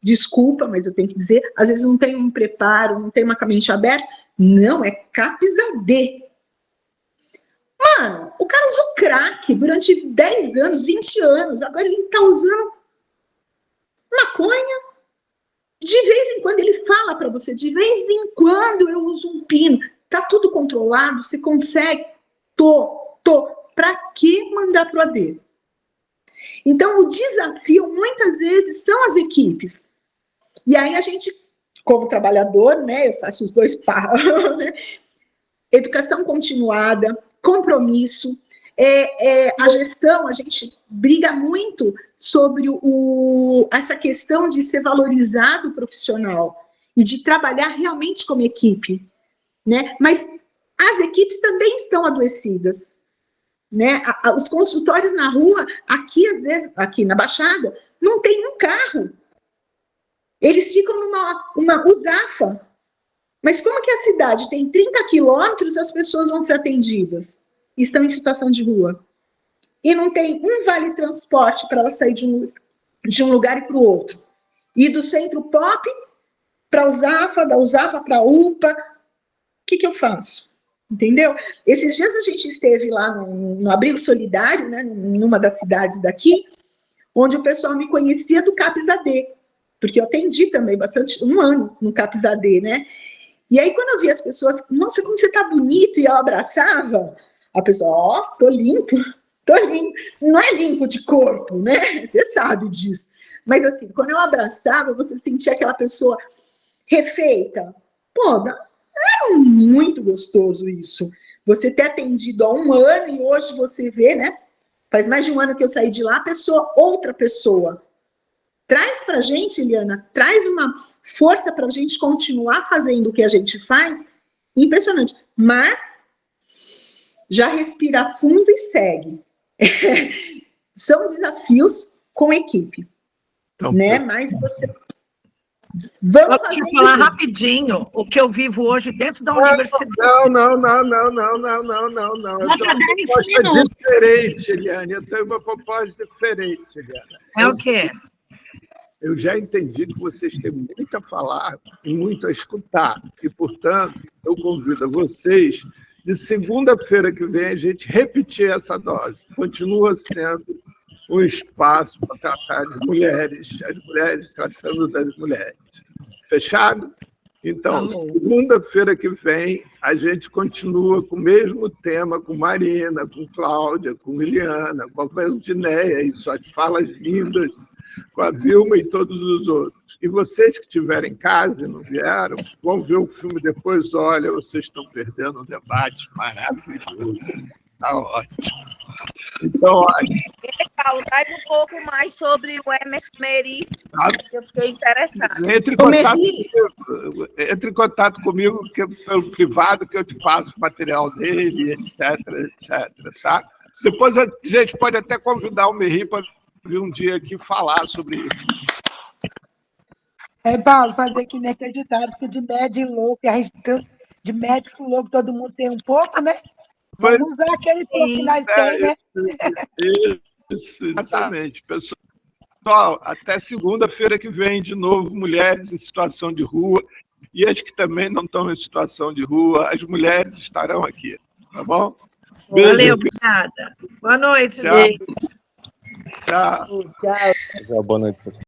S3: desculpa, mas eu tenho que dizer, às vezes não tem um preparo, não tem uma mente aberta, não, é CAPS AD. Mano, o cara usou crack durante 10 anos, 20 anos, agora ele está usando maconha. De vez em quando ele fala para você, de vez em quando eu uso um pino. Tá tudo controlado, você consegue? Para que mandar para o AD? Então, o desafio, muitas vezes, são as equipes. E aí a gente, como trabalhador, né, eu faço os 2 par, né? Educação continuada, compromisso, a gestão, a gente briga muito sobre essa questão de ser valorizado o profissional e de trabalhar realmente como equipe, né? Mas as equipes também estão adoecidas, né? Os consultórios na rua, aqui às vezes, aqui na Baixada, não tem um carro. Eles ficam numa usafa. Mas como que a cidade tem 30 quilômetros, as pessoas vão ser atendidas? Estão em situação de rua. E não tem um vale transporte para ela sair de um lugar e para o outro. E do centro pop para a usafa, da usafa para a UPA. O que eu faço? Entendeu? Esses dias a gente esteve lá no Abrigo Solidário, né, numa das cidades daqui, onde o pessoal me conhecia do CAPS AD, porque eu atendi também um ano no CAPS AD, né? E aí, quando eu vi as pessoas, nossa, como você tá bonito, e eu abraçava, a pessoa, ó, tô limpo. Não é limpo de corpo, né? Você sabe disso. Mas assim, quando eu abraçava, você sentia aquela pessoa refeita. Pô, é muito gostoso isso. Você ter atendido há um ano e hoje você vê, né? Faz mais de um ano que eu saí de lá, outra pessoa. Traz pra gente, Eliana, traz uma força para a gente continuar fazendo o que a gente faz, impressionante. Mas já respira fundo e segue. São desafios com equipe, então, né? Mas você...
S4: Vou te falar rapidinho o que eu vivo hoje dentro da universidade.
S2: Não. Eu tenho uma proposta diferente, Eliane. Eu tenho uma proposta diferente, Eliana.
S4: É o quê?
S2: Eu já entendi que vocês têm muito a falar e muito a escutar. E, portanto, eu convido vocês, de segunda-feira que vem, a gente repetir essa dose. Continua sendo um espaço para tratar de mulheres, as mulheres tratando das mulheres. Fechado? Então, segunda-feira que vem, a gente continua com o mesmo tema, com Marina, com Cláudia, com Eliana, com a Vandinéia e suas falas lindas, com a Vilma e todos os outros. E vocês que estiverem em casa e não vieram, vão ver o filme depois. Olha, vocês estão perdendo um debate maravilhoso. Está ótimo. Então, olha...
S1: Paulo, traz um pouco mais sobre o Emerson Meri, que eu fiquei interessada.
S2: Entre em contato comigo pelo privado, que eu te passo o material dele, etc, tá? Depois a gente pode até convidar o Meri para vir um dia aqui falar sobre isso.
S6: Paulo, fazer que nem acreditado, porque de médico louco, de médico louco todo mundo tem um pouco, né? Vamos usar aquele pouco que nós temos, né?
S2: Isso, exatamente. Pessoal, até segunda-feira que vem, de novo, mulheres em situação de rua, e as que também não estão em situação de rua, as mulheres estarão aqui, tá bom?
S4: Beijo. Valeu, obrigada. Boa noite,
S2: Tchau.
S4: gente.
S2: Tchau.
S7: Boa noite, pessoal.